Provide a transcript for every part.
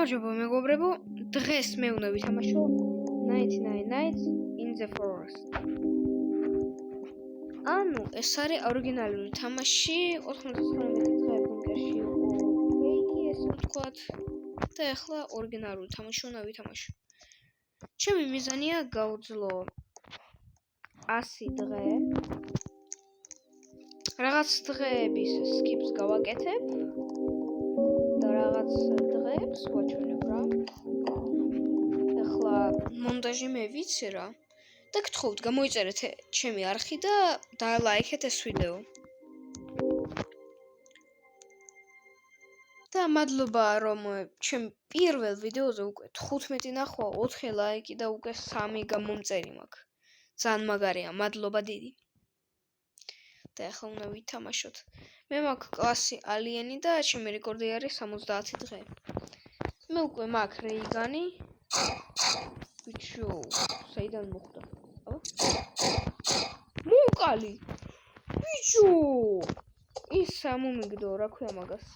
გამარჯობა მეგობრებო, დღეს მე უნდა ვითამაშო 99 Nights in the Forest. ანუ ეს არის ორიგინალური თამაში, 99 დღე ბუნკერში იყო ფეიკი, ესე ვთქვათ. და ახლა ორიგინალური თამაში უნდა ვითამაშო. ჩემი მიზანია გავძლო 100 დღე. რაღაც დღეების skip-ს გავაკეთებ და რაღაც დღეებს ვაჩვენებ რა. ახლა მონტაჟი მე ვიცი რა. და გთხოვთ, გამოიწერეთ ჩემი არხი და დალაიქეთ ეს ვიდეო. და მადლობა რომ ჩემ პირველ ვიდეოზე უკვე 15 ნახვა, 4 ლაიკი და უკვე 3 გამომწერი მაქვს. ძალიან მაგარია, მადლობა დიდი. და ახლა უნდა ვითამაშოთ. მე მაქვს კლასი ალიენი და ჩემი რეკორდი არის 70 დღე. მე უკვე მაქვს რეიგანი. ბიჭო, საიდან მოხდა? მოკალი. ბიჭო! ის ამომიგდო, რა ქვია მაგას?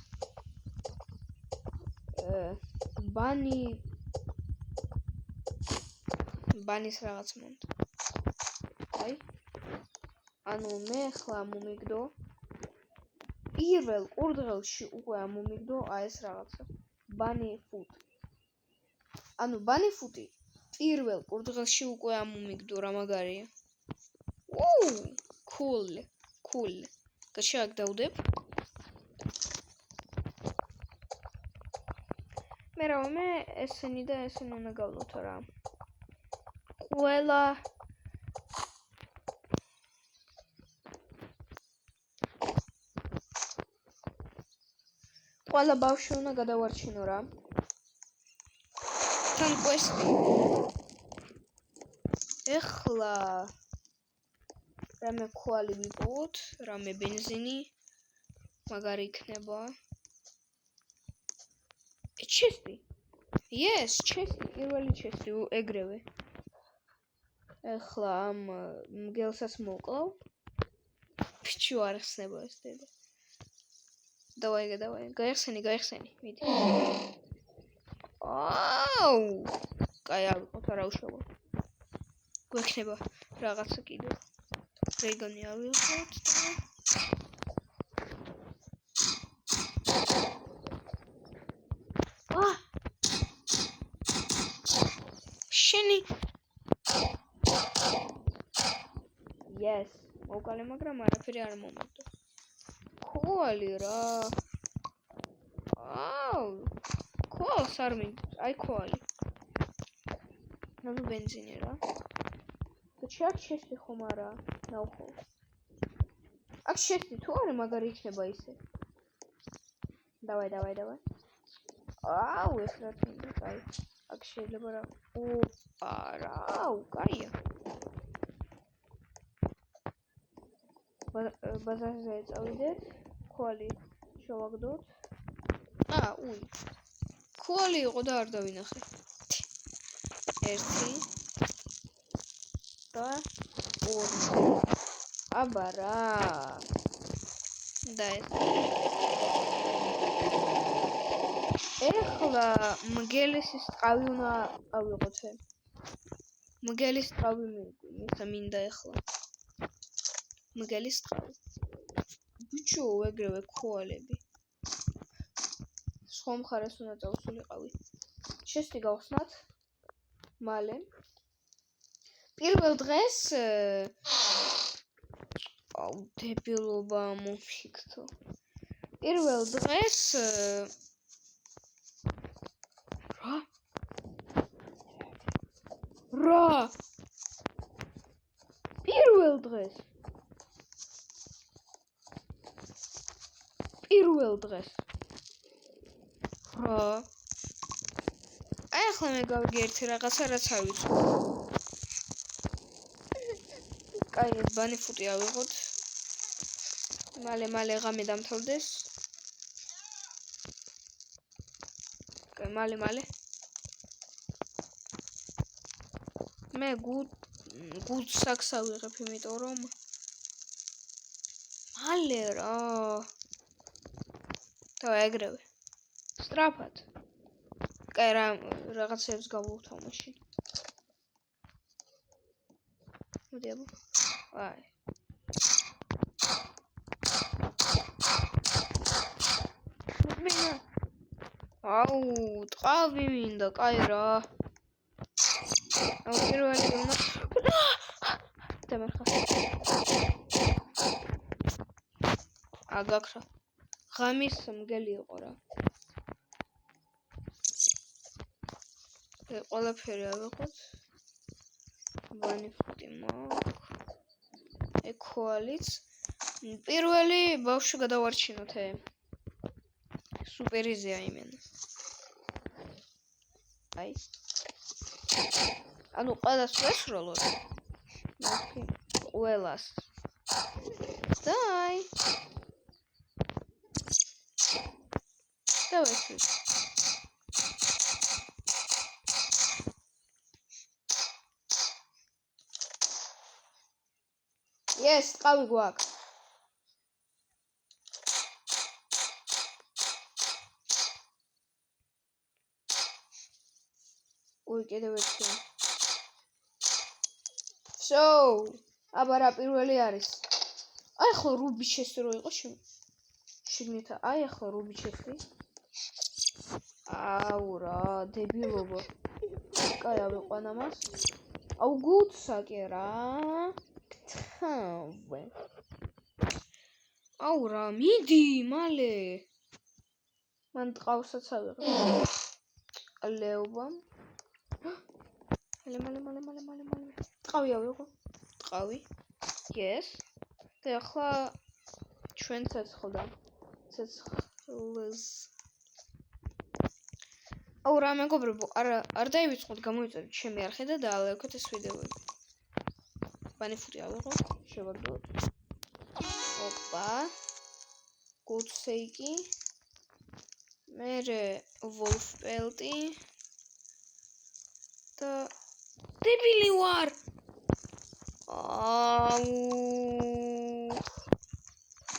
ბანის რაღაც მომდა. აი. ანუ მე ახლა მომიგდო. პირველ ყურდღელში უკვე ამომიგდო ეს რაღაცა. ბანი ფუტ. ანუ ბანი ფუტი პირველ ყურდღელში უკვე ამომიგდო რა მაგარია. Cool. გაჩაგ დავდებ. მე ესენი და ესენი უნდა გავლოთ რა. ყველა ბავშვი უნდა გადავარჩინო რა. თან კვესტი. ეხლა რამე ქვალი ვიპოვოთ, რამე ბენზინი მაგარი იქნება. ჩესტი. Yes, ჩესტი, პირველი ჩესტი ეგრევე. ეხლა ამ მგელსაც მოკლავ. ბიჭო არ ხსნება ეს დედა. დავაი, გაიხსენი, მიდი. კაი, ავიღოთ, არა უშავო. გვექნება რაღაცა კიდევ. რეიგანი ავიღოთ და შენი Yes, მოვკალე, მაგრამ არაფერი არ მომიგდო. ქუალი რა. ქუალს არ მინდა, აი ქუალი. ანუ ბენზინი რა. ჩაკ შეშტი ხომ არა, ნახო. აქ შეშტი თუ არა მაგარი იქნება ისე. დავაი. ეს რა თქმა კაი. აქ შეიძლება რა. კაია. ბაზარზე წავიდეთ. ქუალი შევაგდოთ. ქუალი იყო და არ დავინახე. 1 და 2. აბა რა. და ეს. ეხლა მგელისის ტყავი უნდა ავიღოთ. მგელის ტყავი მინდა ეხლა. მგელის ტყავი. ბიჭო, ეგრევე ქუალები. სხვა მხარეს უნდა წავსულიყავი. შეშტი გავხსნათ. მალე. პირველ დღეს დებილობა მომიქცო. პირველ დღეს რა პირველ დღეს აი ახლა მე გავიგე ერთი რაღაცა რაც არ ვიცი. კაი, ეს ბანი ფუტი ავიღოთ. მალე ღამე დამთავრდეს. კაი, მალე. მე გუდ საქს ავიღებ, იმიტომ რომ მალე რა. და ეგრევე. სწრაფად. კაი, რაღაცებს გავუთავ მაშინ. მოდი აბა. აი. მინა. აუ, ტყავი მინდა, კაი რა. აუ, პირველი უნდა. დამერხა. აგაქრა. ღამის მგელი იყო რა. ყველაფერი ავიღოთ. ვანიფუტი მაქვს. ეკოალიც. პირველი ბავშვი გადავარჩინოთ ე. სუპერიზია იმენა. აი. ანუ ყველას ვესროლოთ. ნახე, ყველას. დაი. დავესროლ. Yes, ტყავი გვაქვს. ой, კიდევ ერთი. So, აბა რა პირველი არის? აი ხო რუბი ჩესტი რო იყო შიგნით. აი ხო რუბი ჩესტი. აუ რა, დებილობა. კაი ავიყვანა მას. აუ გუცაკე რა. თავე. აუ რა, მიდი, მალე. მან ტყავსაც ავიღე. ლეობა. მალე. ტყავი ავიღო. ტყავი. Yes. და ახლა ჩვენ ცეცხლდა. ცეცხლს. აუ რა მეგობრებო, არ დაივიწყოთ, გამოიწევთ ჩემი არხი და დაალაიქოთ ეს ვიდეოები. ვანიფუტი ავიღო, შევაგდოთ. ოპა. გუდსეიკი. მერე ვოლფპელტი. და დებილი ვარ. აუ.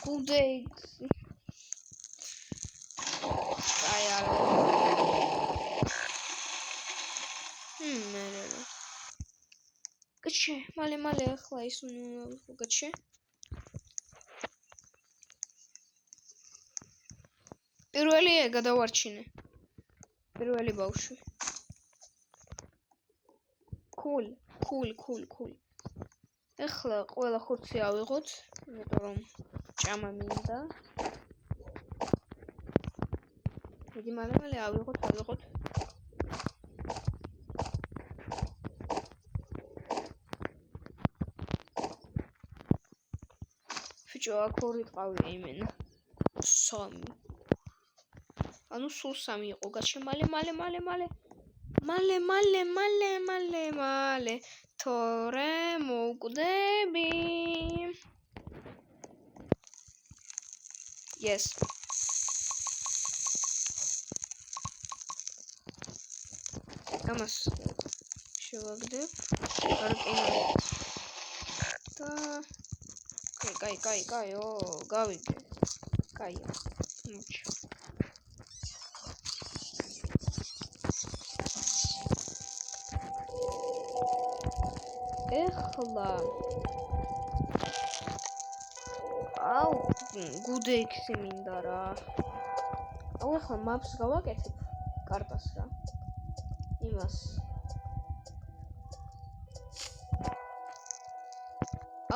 გუდეიქსი. აი არა. მერე. გაჩე, მალე ახლა ის გაჩე. პირველი გადავარჩინე. პირველი ბავშვი. Cool. ეხლა ყველა ხორცი ავიღოთ, იმიტომ რომ ჭამა მინდა. მიდი მალე ავიღოთ. ფიჭო, აქ ორი ტყავია იმენა. 3. ანუ სულ 3 იყო. გაჩე მალე. თორე მოვკვდები. Yes. ამას შევაგდებ. არკინა. და კაი, გავიგე. კაია. მოჩ. ეხლა აუ გუდეიქსი მინდა რა. აუ ეხლა maps გავაკეთებ კარტას რა. იმას.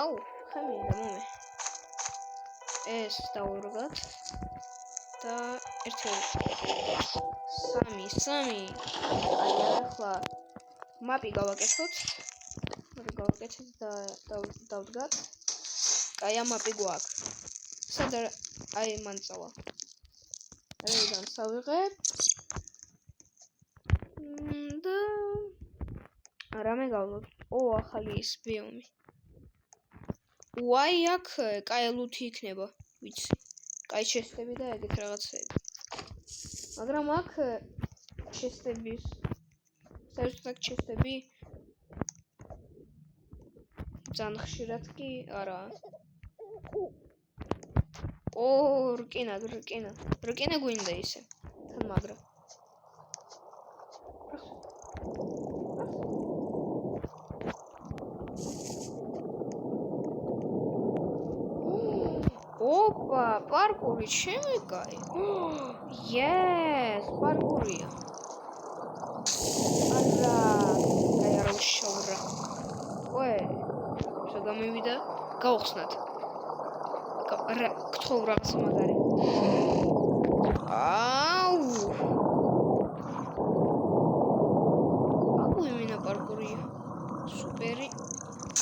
აუ ხემინდა მომე. ეს დავურგათ და 1 3. აი ახლა მაპი გავაკეთოთ. და დავდგათ. აი ამ მაპი გვაქვს. სად აი მან წავა. აიდან სავიღებ. და რამე გავლოთ. ახალი ის ბიომი. ვაი აქ კაი ლუთი იქნება, ვიცი. კაი ჩესტები და ეგეთ რაღაცები. მაგრამ აქ ჩესტების საერთოდ ჩესტები ძალიან ხშირად კი არა. რკინა გვინდა ისე. თან მაგრა. ოპა, პარკური ჩემი კაი. Yes, პარკურია. არა უშავრა. ой, შე გამივიდა, გავხსნათ. რა, გთხოვ რაღაც მაგარი. აუ. აუ, იმენა პარკურია. სუპერი.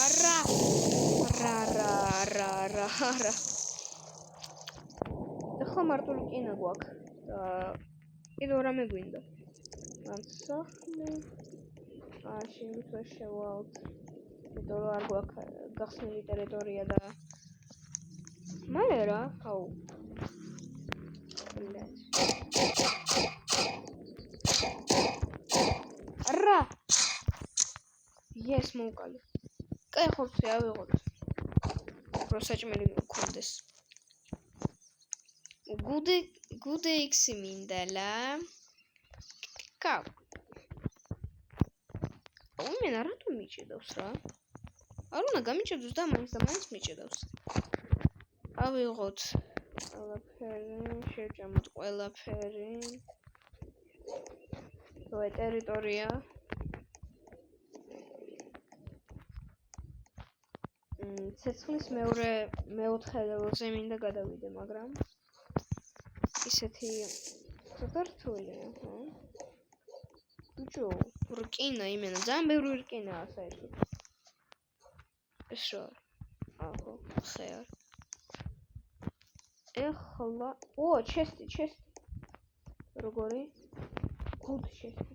არა. ახლა მარტო რკინა გვაქვს და კიდევ რამე გვინდა. განსახლე. შენით ვერ შევალთ. იმიტომ რომ არ გვაქვს გახსნილი ტერიტორია და მალე რა, აუ. არა. Yes, მოვკალი. კაი ხორცი ავიღოთ. რო საჭმელი მქონდეს. გუდე იქსი მინდა ლა. კა. იმენა რატომ მიჭედავს რა? არ უნდა გამიჭედოს და მაინც მიჭედავს. ავიღოთ ყველაფერი, შევჭამოთ ყველაფერი. როე ტერიტორია. ცეცხლის მეოთხე ლეველზე მინდა გადავიდე, მაგრამ ისეთი რთული, აჰა. ბიჭო, რკინა იმენა, ძალიან ბევრი რკინაა საერთოდ. ეს რა? აჰა, ხეარ. ეხლა, ჩესტი. როგორი? გუდ ჩესტი.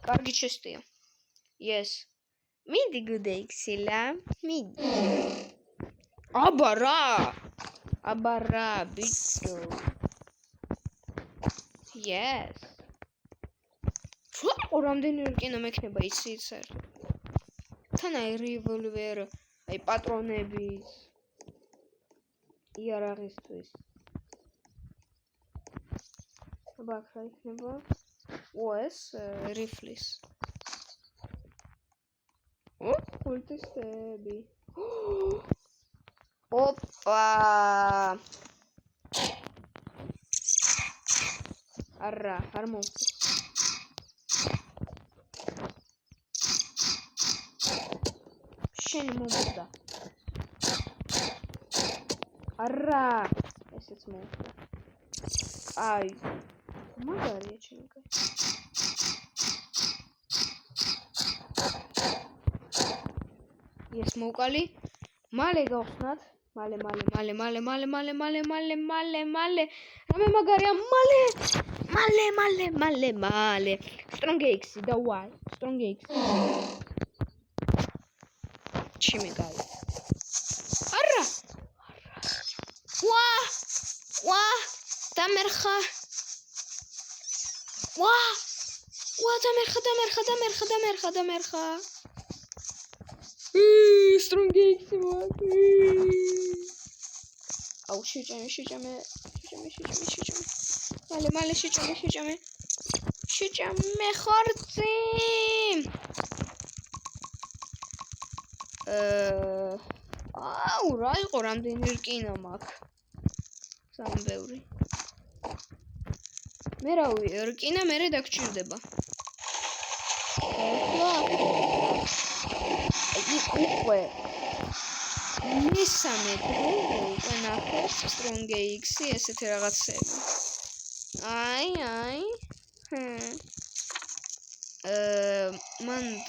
კარგი ჩესტია. Yes. მიდი გუდე იქსილა, მიდი. აბა რა, ბიჭო. Yes. რამდენი რკინა მექნება იცით საერთოდ? თან აი რევოლვერ, აი პატრონების იარაღისთვის. აბა რა იქნება? ეს რიფლის. ხულტისტები. ოპა. არა, არ მოვხდი. შენი მომდა. არა, ესეც მოვხდა. აი. მაგარია ჩემი კაი. ეს მოვკალი. მალე გავხსნათ. მალე. რამე მაგარია, მალე. Strong X, давай. Strong X. ჩემი კაი. არა. ვა, დამერხა. ვა, დამერხა. Strong X მოაქვს. აუ, შეჭამე. მალე შეჭამე. შეჭამე ხორცი. აუ, რა იყო რამდენი რკინა მაქვს? ძალიან ბევრი. მე რავი, რკინა მერე დაგჭირდება. უკვე მესამე დღე უკვე ნახეთ Strong X-ი ესეთი რაღაცები. აი. მანდ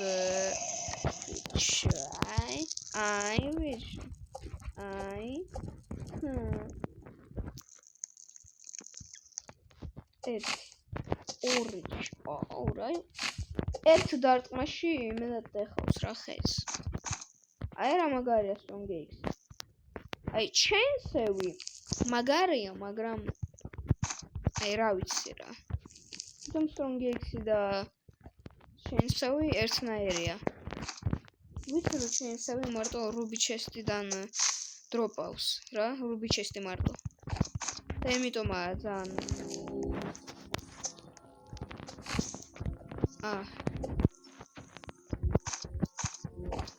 ერთ დარტყმაში იმენად დახავს რა ხეს. აი რა მაგარია Strong X. აი ჩენსევი მაგარია, მაგრამ აი რა ვიცი რა. თუმცა Strong X-ი და ჩენსევი ერთნაირია. ვიცი რომ ჩენსევი მარტო რუბი ჩესტიდან დროპავს რა, რუბი ჩესტი მარტო. და იმიტომაა ძალიან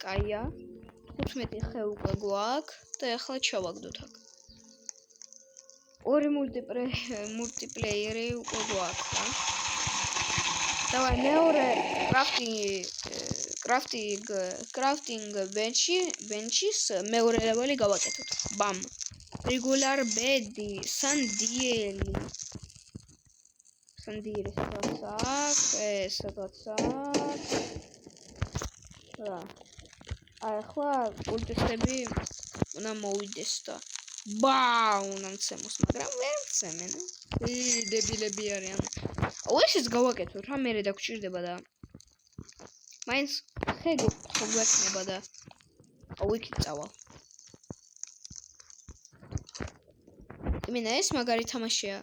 კაია. 15 ხე უკვე გვაქვს და ახლა ჩავაგდოთ აქ. ორი მულტიპლეიერი უკვე გვაქვს რა. დავაი მეორე crafting bench-ის მეორე ლეველი გავაკეთოთ. ბამ. regular bed-ი, სანდიელი. სანდიერის ფასაკ, სადაც აქვს. რა. ახლა კულტისტები უნდა მოვიდეს და უნდა მცემოს, მაგრამ ვერ მცემენ. დებილები არიან. ესეც გავაკეთოთ რა, მერე დაგჭირდება და მაინც ხე გვექნება და იქით წავალ. იმენა ეს მაგარი თამაშია.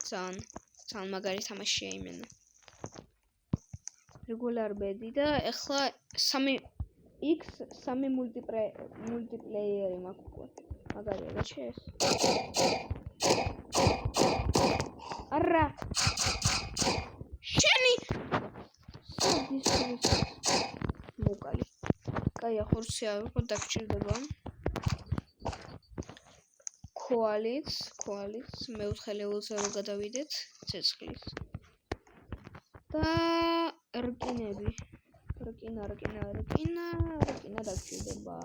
ძალიან მაგარი თამაშია იმენა. regular bed-ი და ახლა 3 მულტიპლეიერი მაქვს უკვე. მაგარია რა ეს. არა. შენი მოკალი. კაია ხორცია, უფრო დაგჭირდება. კოალიც, მეოთხე ლეველზე რო გადავიდეთ, ცეცხლის. და რკინები. რკინა დაგჭირდება.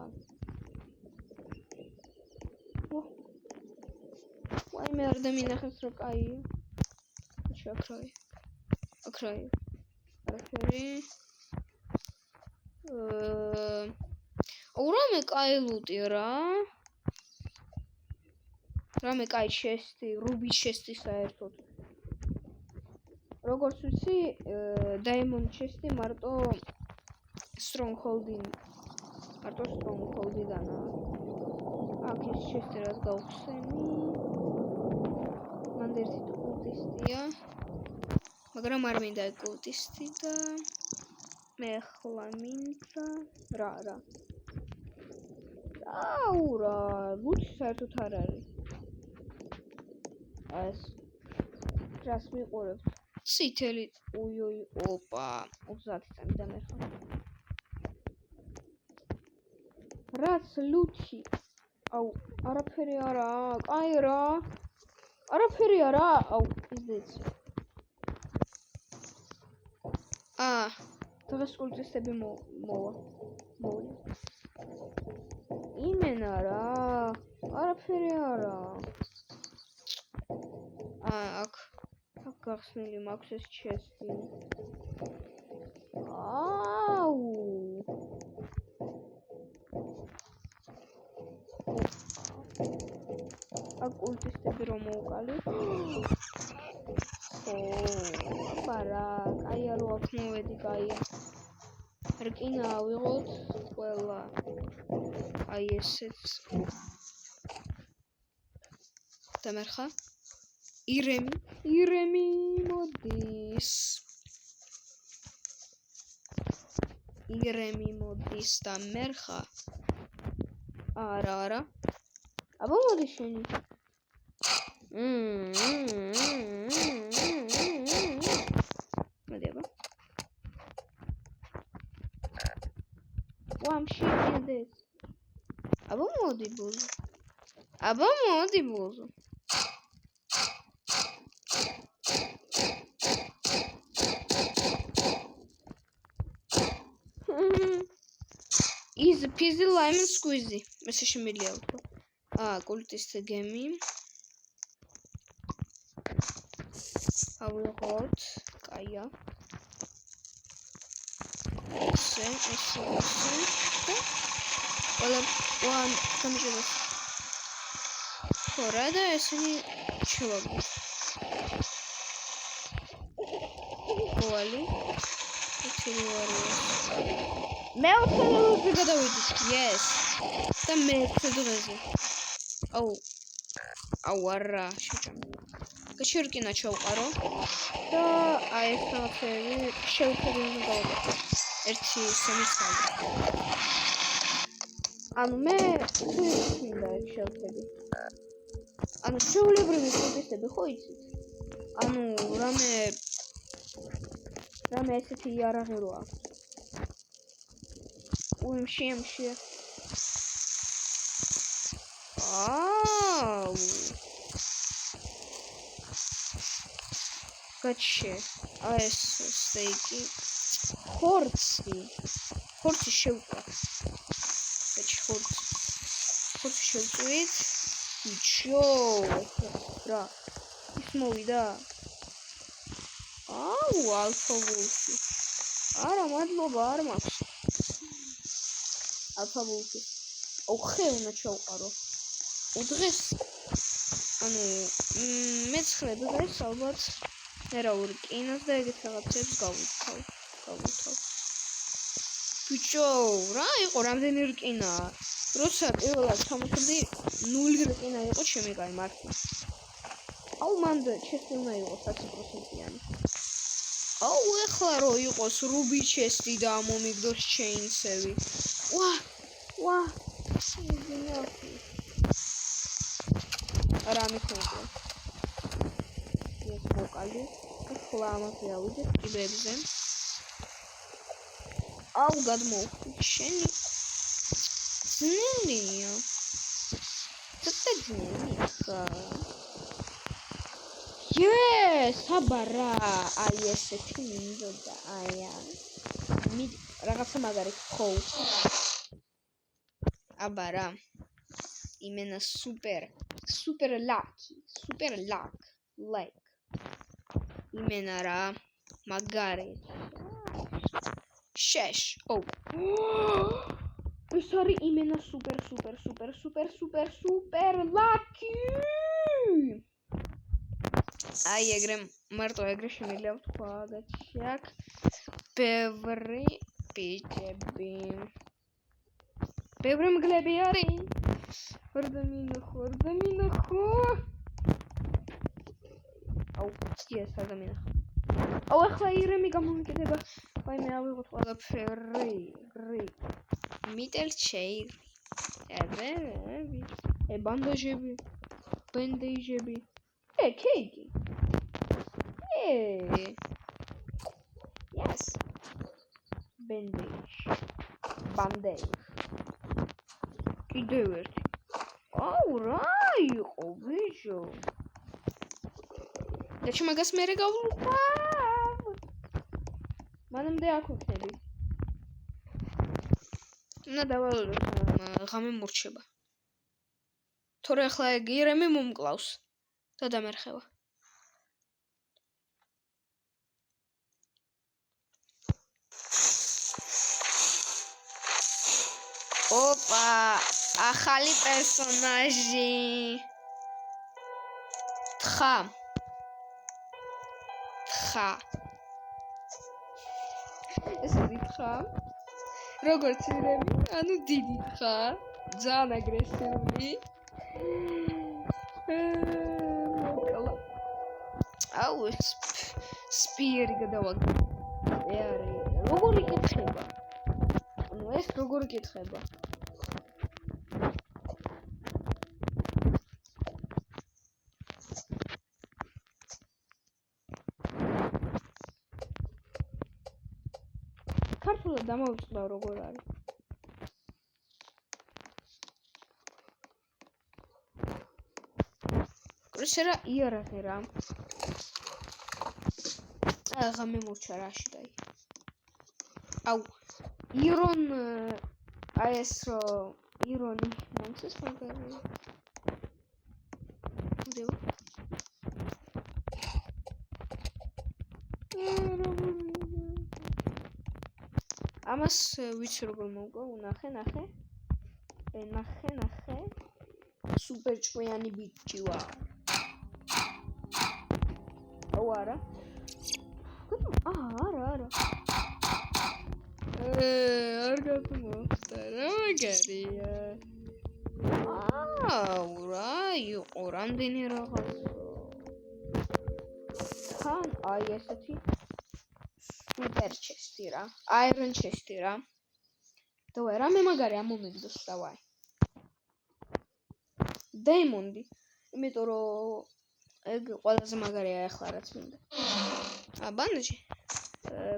ვაი მე არ დამინახეს რო კაია. აკრაი. არაფერი. რამე კაი ლუტი რა. რამე კაი ჩესტი, რუბი ჩესტი საერთოდ. როგორც ვიცი, diamond chest-ი მარტო stronghold-დანაა. აქ ეს chest-ი რაც გავხსენი. მანდ ერთი კულტისტია. მაგრამ არ მინდა კულტისტი და მე ახლა მინდა რა. აურა, ლუთი საერთოდ არ არის. ეს რას მიყურებთ? ციტელი, ოპა, 30 წამი დამერხა. რაც ლუთი. აუ, არაფერი არა, კაი რა. არაფერი არა, აუ, იზდეც. დღეს კულტისტები მოვა. იმენა რა, არაფერი არა. აქ გახსნილი მაქვს ეს chest-ი. აუ. აქ კულტისტები რომ მოვყალით. აბარა, კაია რო აქ მოვედი, კაია. რკინა ავიღოთ ყველა. აი ესეც. დამერხა. ირემი მოდის. დამერხა. არა. აბა მოდი შენი. მოდი აბა. ვამშიდეს. აბა მოდი ბოზო. Easy peasy lemon squeezy. Mesela şimdi biliyorum. Kultist gemi. Avlot. Kaya. Sen. Ola konuşuyoruz. Orada esini çuvalım. Kovali. მე ოთხე გადავიდი. Yes. და მე ცოდვაზე. აუ არა, შეჭამ. ჩავყარო და აი ეს ნახევარი შევხედე უნდა გავაკეთო. 1.3 ანუ მე მინდა შევხედე. ანუ შეულებრივი კულტისტები ხო იცით? ანუ რამე ესეთი იარაღი რო აქვს. გაჩე ეს სტეიკი ხორცი შევკვა გაჩე ხორცი შევწვით ბიჭო რა ის მოვიდა აუ ალფა ვულფი არა მადლობა არ მაქვს ალფა ვულფი ოხე უნდა ჩავყარო უდღეს ანუ მე-9 დღეს ალბათ რა ურკინოს და ეგეთ რაღაცებს გავუთავ ბიჭო რა იყო რამდენი რკინა როცა პირველად ჩამოხვდი 0 რკინა იყო ჩემი კაი მართლა აუ მანდ ჩესტი უნდა იყოს 100%-იანი აუ ეხლა რო იყოს რუბი ჩესტი და მომიგდოს ჩეინსები ვა არა მიხოლა ეს ვოკალი ახლა ამაზე ავიდეთ კიბებზე აუ გადმოვხვდი შენი ძნელია ცოტა ძნელი ხა საბარა აი ესეთი მინდოდა აი რაღაცა მაგარი ხო აბარა იმენა super like იმენა რა მაგარი შეშ ეს არის იმენა super lucky აი ეგრე მარტო ეგრე შემიძლია ვთქვა გაჩაკ ბევრი ბიჭები ბევრი მგლები არის ხორდა მინახო აუ ეს ადამიანი აუ ახლა ირემი გამომიკიდება აი მე ავიღოთ ყველაფერი მიტელჩეი ბანდაჟები კეიკი yes bandage კიდევ ერთი აუ რა იყო ბიჭო და შემაგას მერე გავუყავ მანამდე აქ ვქნები უნდა დავალოდოთ ღამე მორჩება თორე ახლა ეგ ირემი მომკლავს და დამერხება ოპა ახალი პერსონაჟი თხა ეს თხა როგორც ირემი ანუ დიდი თხა ძალიან აგრესიული აუ სპიერი გადავაგდო როგორ იკითხება ანუ ეს როგორ იკითხება ქართულად დამოვიწყდა როგორ არის კრისერა იარაღი რა ღამე მორჩა რაში დაი აუ ირონ აი ეს ირონი მომცეს მაგარი დიო ამას ვიცი როგორ მოვკო ნახე სუპერ ჭკვიანი ბიჭი ვარ აუ არა არა არ გათმოხდა რა მაგარია აუ რა იყო რამდენი რაღაცა თან აი ესეთი სუპერ ჩესტი რა აირონ ჩესტი რა და რა მე მაგარი ამომიგდოს დავაი დეიმონდი იმიტომ რომ ეგ ყველაზე მაგარია ახლა რაც მინდა ბანდაჟი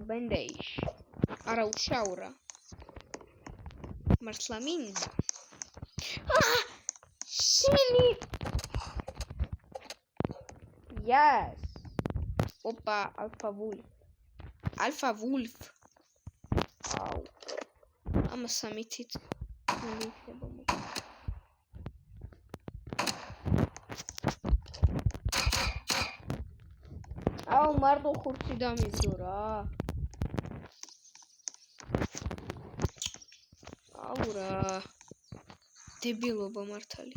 ბანდეიში არა უშაურა მართლა მინდა შენი yes ოპა, ალფა ვულფ. აუ. ამას სამითით მოიხება მოხდა. აუ, მარტო ხურცი დამიგდო რა. აუ რა. დებილობა მართალი.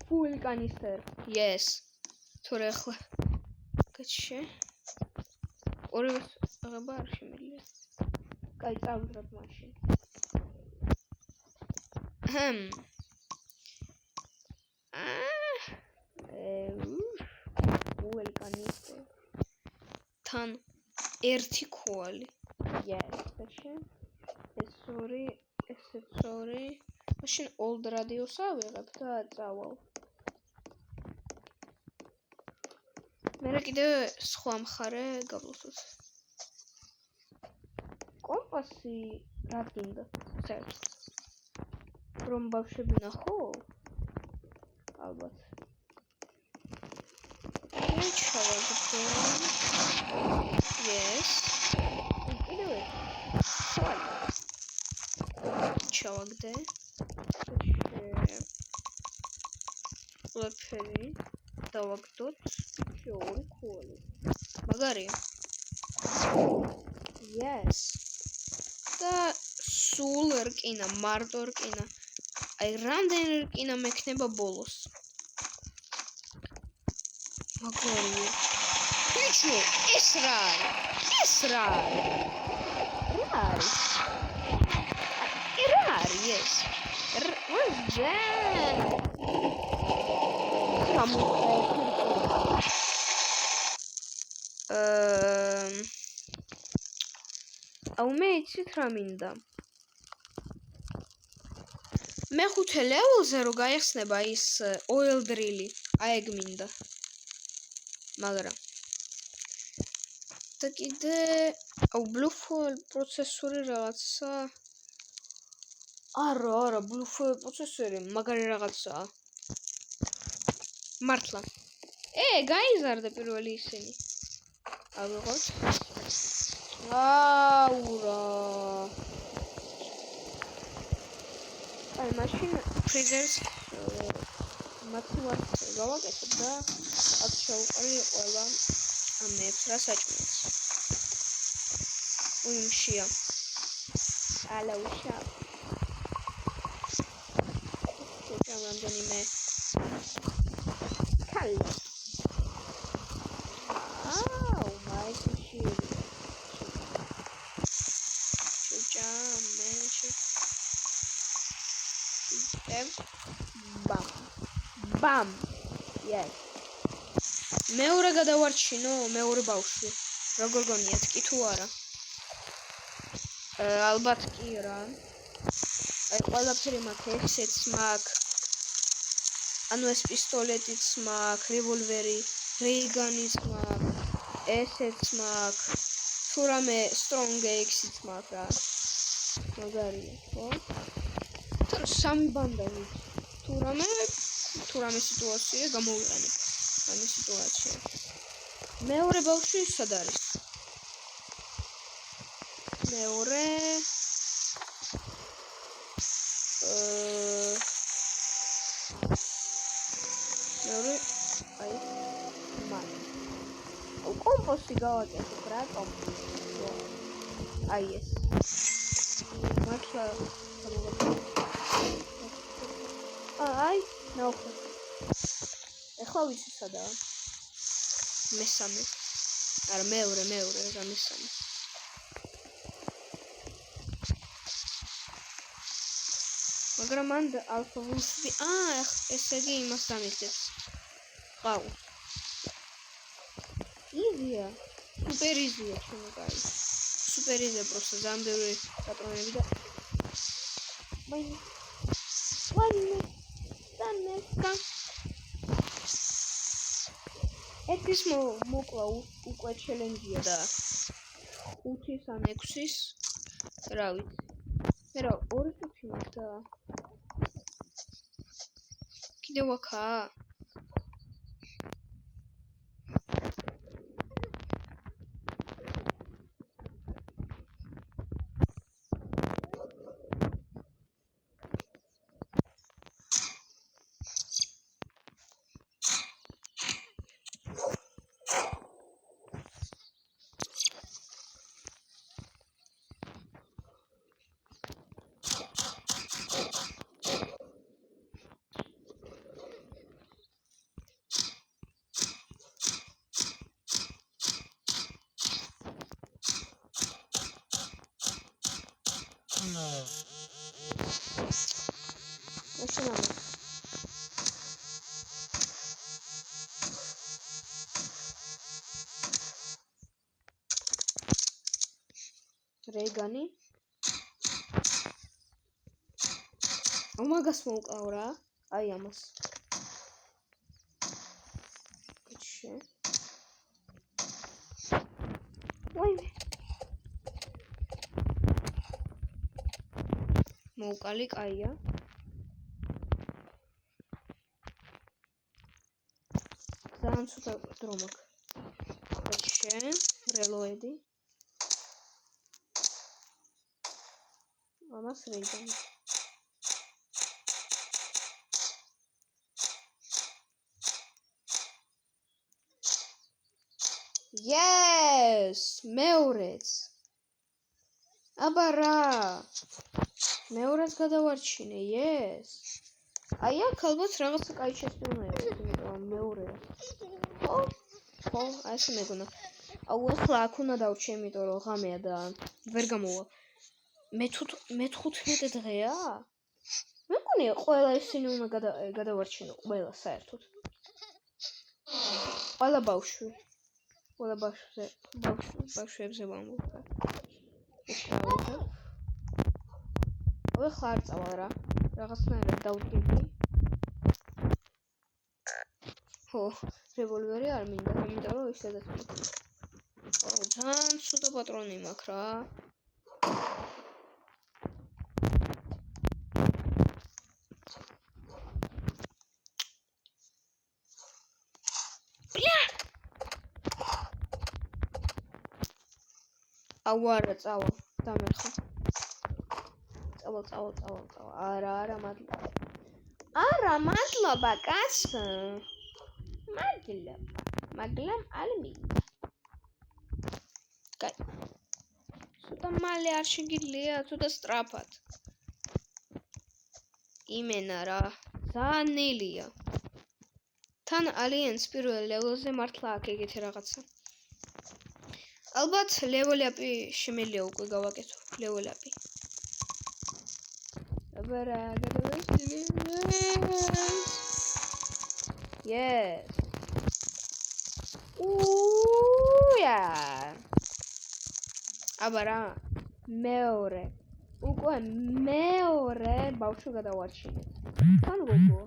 Full canister. Yes. თორე ახლა გაჩე. ორივე აღება არ შემიძლია. კაი, წავიდროთ მაშინ. Full canister. თან ერთი ქოალი. Yes, გაჩე. ეს ორი მაშინ old radios ავიღებ და წავალ. მე კიდე სხვა მხარე გავлосოთ. კომპასი რა გინდა? საერთოდ. რომ ბავშვები ნახო? ალბათ. ჩავაგდო. Yes. კიდევ ჩავაგდე. ლაფერი დავაგდოთ ორი ქოალი. მაგარია. Yes. და სულ რკინა, მარტო რკინა. აი რამდენი რკინა მექნება ბოლოს. მაგარია. ბიჭო, ეს რა არის? რა არის ეს? What's that? აუ მე იცით რა მინდა. მეხუთე ლეველზე რო გაიხსნება ის oil drill-ი, აი ეგ მინდა. მაგრამ და კიდე აუ blue fuel პროცესორი რაღაცა. არა, blue fuel პროცესორი მაგარი რაღაცაა. მართლა. გაიზარდა პირველი ისინი. ავიღოთ. აუ რა. აი მაშინ ფრიზერს მათივარ გავაკეთებ და აქ შევყრი ყველა ამებს რა საჭმელს. უმშია. ალაუშა. რამდენიმე კალი. აუ მაიში. Bam. Yes. მეორე გადავარჩინო, მეორე ბავშვი. როგორ გონიათ, კი თუ არა? ალბათ კი რა. აი ყველაფერი მაქვს, ესეც მაქვს. ანუ ეს პისტოლეტიც მაქვს, რევოლვერი, რეიგანიც მაქვს, ესეც მაქვს. თუ რამე strong X-იც მაქვს რა. მაგარია, ხო? სამი ბანდანი. თუ რამე სიტუაცია გამოვიყენებ. ამის სიტუაცია. მეორე ბავშვი სად არის? მეორე აი მან. კომპოსი გავაკეთებ რა, კომპოსი. აი ეს. მართლა აი, ნახე. ეხლა ვიცი სადაა. მესამე. არა, მეორე, რა მესამე. მაგრამ მან ალფა ვულფი, ესე იგი იმას დამისდევს. ყაუ. იზია. სუპერ იზია, ჩემო კაი. სუპერ იზია, просто ძალიან ბევრი პატრონები და ვაინე. ეს მოკლა უკვე ჩელენჯია და 5-ის ან 6-ის რა ვიცი. მე რა 2 წუთი მაქვს და კიდევ აქაა. Regani. Omagas mოვკავ რა. აი ამას. კეთში. ვაიმე. მოვკალი კაია. ძალიან ცოტა დრო მაქვს. კეთში. რელოედი. ამას Regani. Yes, მეორეც. აბა რა. მეორეც გადავარჩინე, yes. აი აქ ალბათ რაღაცა კაი შეცდომაა, იმიტომ მეორეა. ხო, აი ესე მეგონა. აუ ახლა აქ უნდა დავჩი, იმიტომ რომ ღამეა და ვერ გამოვა. მე-15 დღეა? მეგონია ყველა ისინი უნდა გადავარჩინო, ყველა საერთოდ. ყველა ბავშვი. ყველა ბავშვებზე ვამბობ. ой ხარ წავალ რა. რაღაცნაირად დავდგები. ხო, რევოლვერი არ მინდა, იმიტომ რომ ისედაც მაქვს. ძალიან ცუდა პატრონი მაქვს რა. აუ არა წავალ დამერხა. წავალ. არა მადლობა. არა მადლობა კაცო. მაგრამ არ მინდა. კაი. ცოტა მალე არ შეგიძლია, ცოტა სწრაფად. იმენა რა. ძალიან ნელია. თან ალიენს პირველ ლეველზე მართლა აქ ეგეთი რაღაცა. ალბათ ლეველაპი შემიძლია უკვე გავაკეთო. ლეველაპი. აბარა გადავეშინე. Yes. უია. აბარა მეორე. უკვე მეორე ბავშვი გადავარჩინე. თან გოგო.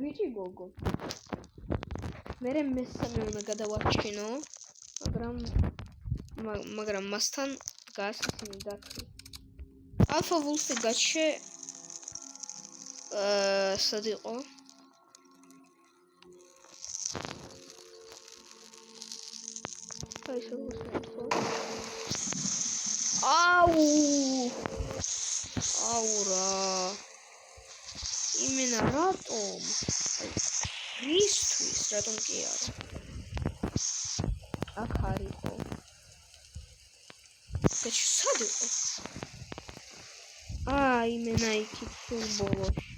ვიჭი გოგო. მე მესამე უნდა გადავარჩინო, მაგრამ მასთან დგას ისინი დათვლი. ალფა ვულფი გაჩე სად იყო? აი შევუსმენთ. აუ რა. იმენა რატომ? რისთვის რატომ კი არა? აქ არისო. გაჩი სად იყო? იმენა იქით სულ ბოლოში.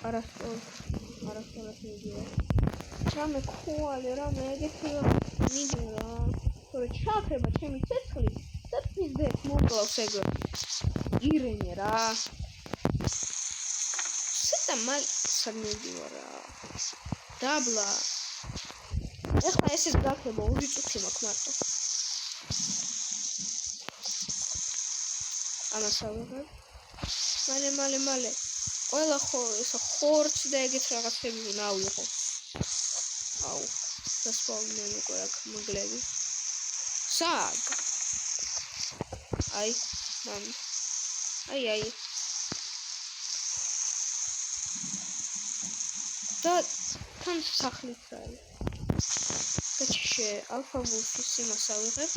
არასწორად მიდია. რამე ხვალე, რამე ეგეთი მიდი რა. თორე ჩაქრება ჩემი ცეცხლი და პიზდეთ მომკლავს ეგ ირენე რა. ცოტა მალ სამედივარ რა. დაბლა. ეხლა ესეც გაქრება 2 წუთი მაქვს მარტო. ამასავე. მალე. ყველა ხორცი და ეგეთ რაღაცები უნდა ავიღო. აუ, დასპავნენ უკვე აქ მგლები. საგ. აი, მამი. აი. და თან სახლიც არის. გაჩი ალფა ვულფის იმას ავიღებ.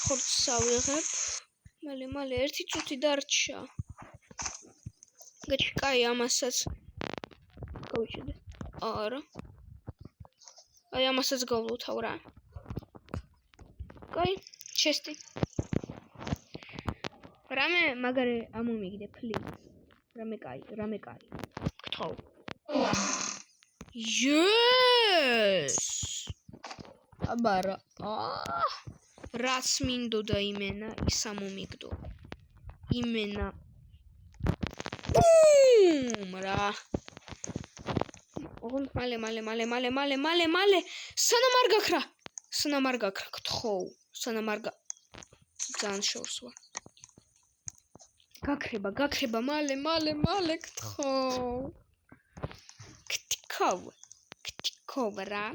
ხორცს ავიღებ. მალე 1 წუთი დარჩა. გაჩი კაი ამასაც გავიჭიდე. არა. აი ამასაც გავлутავ რა. კაი, ჩესტი. რამე მაგარი ამომიგდე please. რამე კაი. გთხოვ. Yes! აბარა. რაც მინდოდა იმენა, ის ამომიგდო. იმენა. რა. ოღონდ მალე. სანამ არ გაქრა, გთხოვ. სანამ არ ძალიან შორს ვარ. გაქრება, მალე, გთხოვ. გთხოვ რა.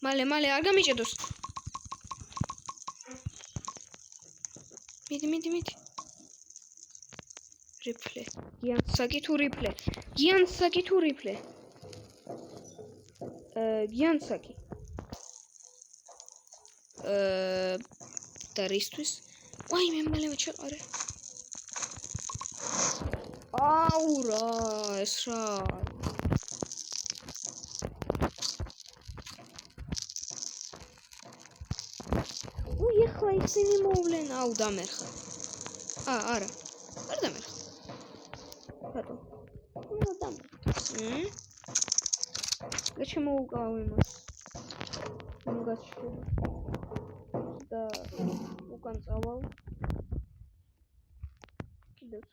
მალე, არ გამიჭედოს. მიდი. Replay. Gyansaki tu replay. Gyansaki. Da ristvis. Ой, მე მალე ჩაყარე. აურა, ეს რა. ეხლა ისინი მოვლენ, აუ დამერხა. არა. არ დამერხა. ბატონო. ნუ დამერხა. გაჩემოუკავ იმას. მოგაჩვენა. და უკან წავალ. კიდევ.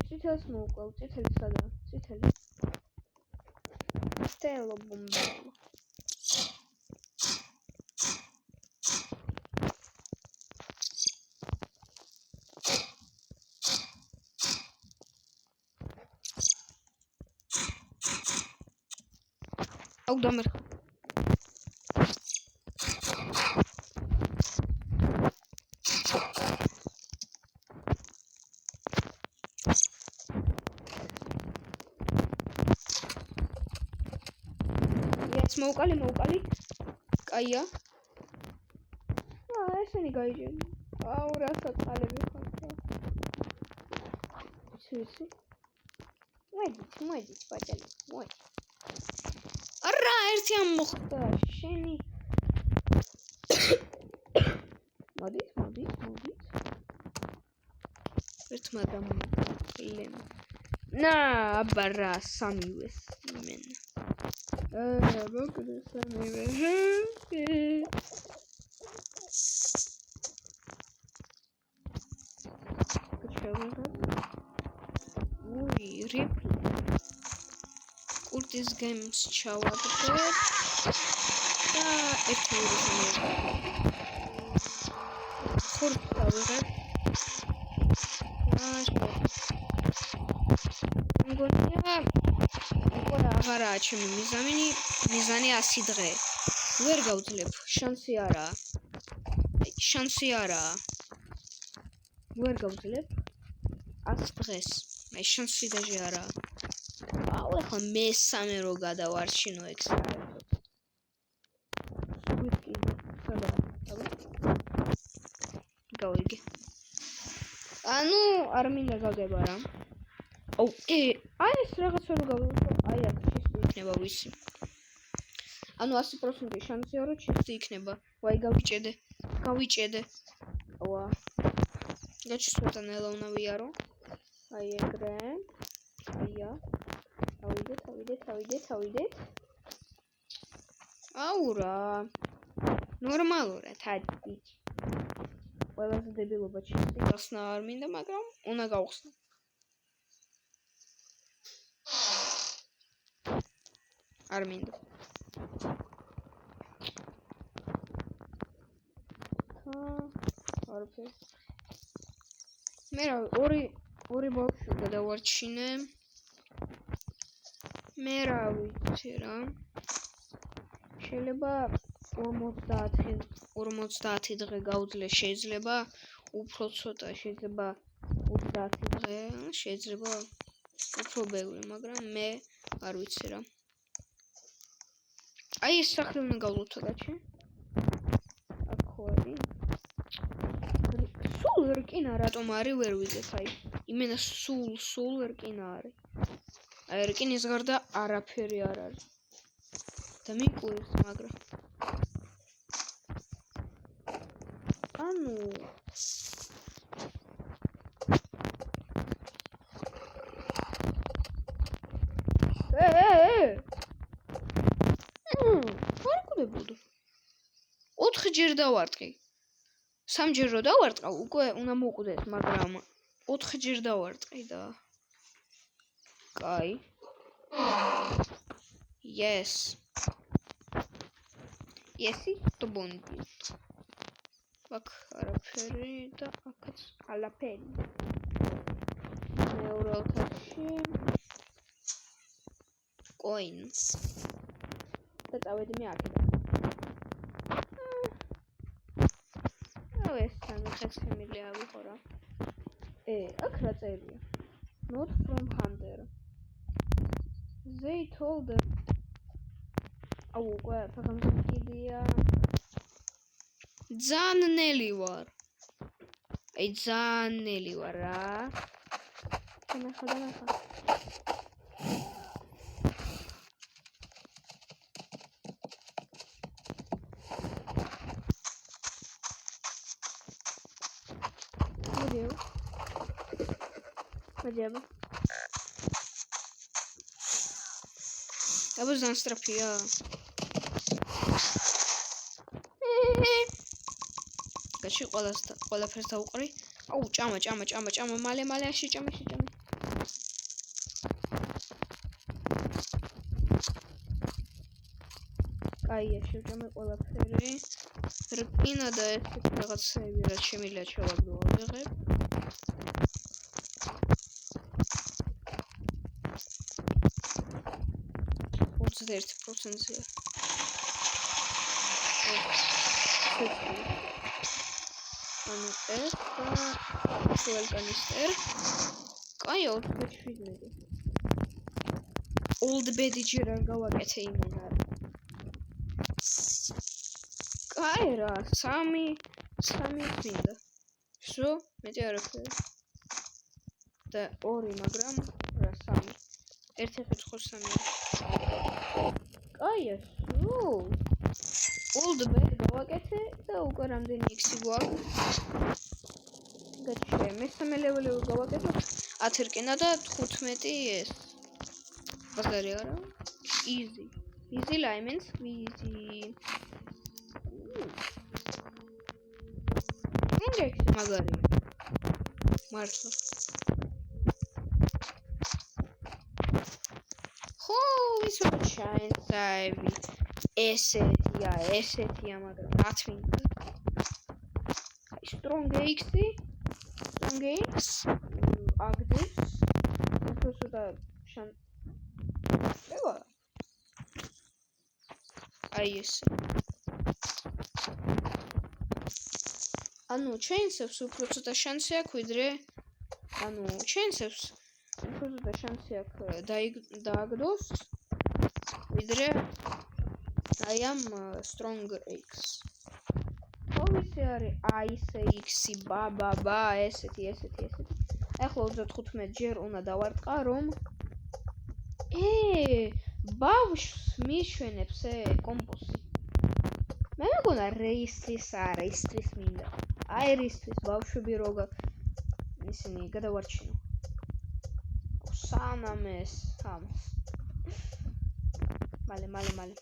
წითელს მოუკლავ, წითელი სადაა? წითელი. სტელო ბომბალო. აუ დამერხა. მოუკალი. კაია. ესენი გაიჭირე. აუ რასაც ყალები ხარ. ვიცი. მოედით, ბაჭალი. მოედით. არა, ერთი ამ მოხდა. შენი. მოდით. ერთმა დამოკლემ. აბარა, სამივეს იმენა. მოგდეს სამივე. replay. Curtis Games ჩავაგდებ და ერთი ხორცა ვიღებ. მგონია აღარაა ჩემი მიზანი 100 დღე. ვერ გავძლებ, შანსი არაა. ვერ გავძლებ 100 დღეს. მე შანსი დაჟე არაა. აუ ახლა მესამე რო გადავარჩინო ეგ საერთოდ. გავიგე. ანუ არ მინდა გაგება რა. აუ აი ეს რაღაცა რო გავიგე. აი აქ ჩისტი იქნება ვიცი. ანუ 100% შანსია რომ ჩისტი იქნება. ვაი გავიჭედე. ვა. გაჩვენა ნელა ვიარო. აი ეგრე. აია. ავიდეთ. აუ რა. ნორმალურად ადი. ყველაზე დებილობა ჩისტი გახსნა არ მინდა, მაგრამ უნდა გავხსნა. არ მინდა. არაფერი. მე რა ორი ბოქსი გადავარჩინე. მე რა ვიცი რა. შეიძლება 50 დღე გავძლე, შეიძლება უფრო ცოტა, შეიძლება 30 დღე, შეიძლება უფრო ბევრი, მაგრამ მე არ ვიცი რა. აი ეს სახლი უნდა გავლოცო გაჩი. აქოები. სულ რკინა რატომ არის ვერ ვიგებ აი. იმენა სულ რკინა არის. აი რკინის გარდა არაფერი არ არის. და მიყვირს, მაგრამ ანუ ვარკუდებოდო 4 ჯერ დავარტყი 3 ჯერ რო დავარტყა უკვე უნდა მოკვდეს მაგრამ 4 ჯერ დავარტყი და კაი yes то бонди აქ არაფერი და აქაც ალაფერი მეორე ოთახში coins და წავედი მე აქედან ეს სამხეცი მილი ავიღო რა აქ რა წერია not from hunter they told აუ უკვე ფაგამზე კიდია ძანნელი ვარ აი ძანნელი ვარ რა ნახა Madame. Я бы застрапила. Качи qola ფერს დავუყრი. აუ ჭამა მალე აში ჭამა. კაია შევჭამე ყველაფერი. რკინა და ეს რაღაცები რაც შემიძლია შევაგდო აღიღებ. 21%-ია. ანუ ეს და fuel canister. კაი 27. Old bed ჯერ არ გავაკეთე იმენა. კაი რა, 3 მინდა. შო, მეტი არაფერი. და 2, მაგრამ რა 3. 1.3. კაია, შო. Old bed გავაკეთე და უკვე რამდენი X-ი გვაქვს. გაჩვენე, მესამე ლეველი გავაკეთე 10 რკინა და 15 ეს. ბაზარი არა? Easy. Easy lemons, easy. ინდექსი მაგარია. მართლა. ხო, ისო ჩაენცაები. ესეთია, მაგრამ რაც მინდა. აი, strong X-ი. Strong X. აგდებს. უფრო და შან ება. აი ეს. ანუ chains-ებს უფრო ცოტა შანსი აქვს ვიდრე უფრო ცოტა შანსი აქვს დააგდოს ვიდრე აი ამ strong X. ყოველი არის აისე X-ი ბაბა ესეთი. ახლა 35 ჯერ უნდა დავარტყა რომ ბავშვს მიშვენებს კომპოსი. მე მეგონა რეისტრის მინდა. აი რეისტრის ბავშვები როგორ ისინი გადავარჩინო. სანამეს ამას. მალე.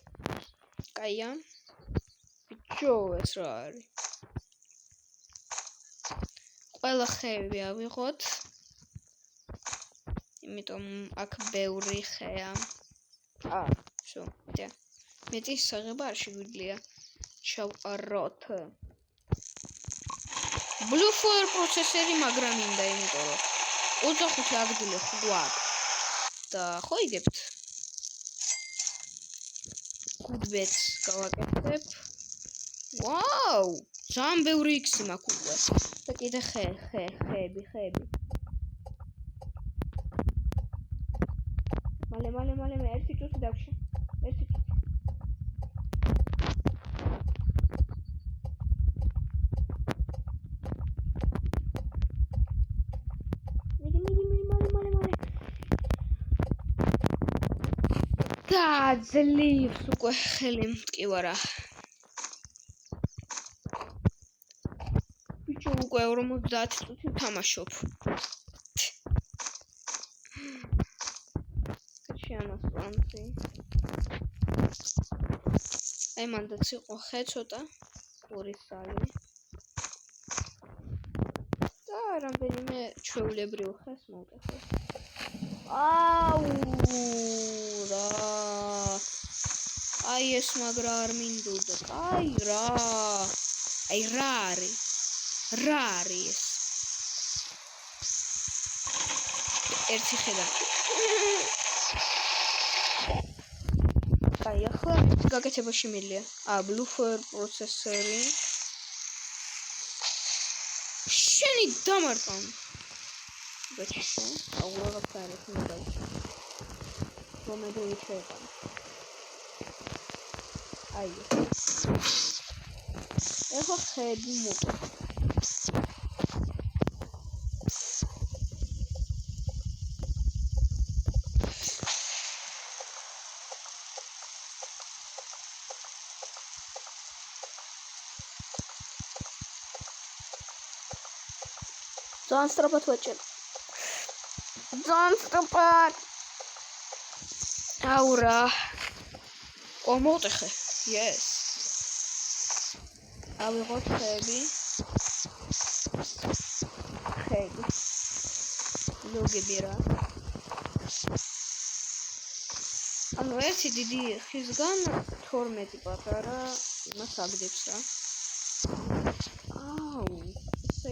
კაია. ბიჭო ეს რა არის? ყველა ხეები ავიღოთ. იმიტომ აქ ბევრი ხეა. შო, მეტი საღება არ შეგვიძლია შევყაროთ. Blue Fuel პროცესორი მაგრამ მინდა, იმიტომ რომ 25 ადგილი გვაქვს. და ხო იგებთ. Good bets გავაკეთებ. Wow! ძალიან ბევრი X-ი მაქვს უკვე. და კიდე ხეები. მალე ერთი წუთი დავშე. ერთი წუთი. მალე. გაძლივს უკვე ხელი მტკივარა. უკვე 50 წუთი ვთამაშობ. შემოსვლამსი. აი მანდაც იყო ხე ცოტა ორი სალი. და რამდენიმე ჩვეულებრივ ხეს მოვკეთე. აუ რა. აი ეს მაგრა არ მინდოდა. აი რა. აი რა არის? რა არის? ერთი ხედა. აი ახლა გაკეთებაში მილია. Bluefire პროცესორი. შენი დამარტყა. ბეჭდო, აუღა ფაილის მოდაი. მომედოი შეება. აი. ეხლა ხედი მოკ. Don't stop at watching. Don't stop at. Aura. Omotche. Yes. I will go heavy. Heavy. Logebira. ანუ ერთი დიდი ხისგან 12 პატარა იმას აგდებს რა. აუ.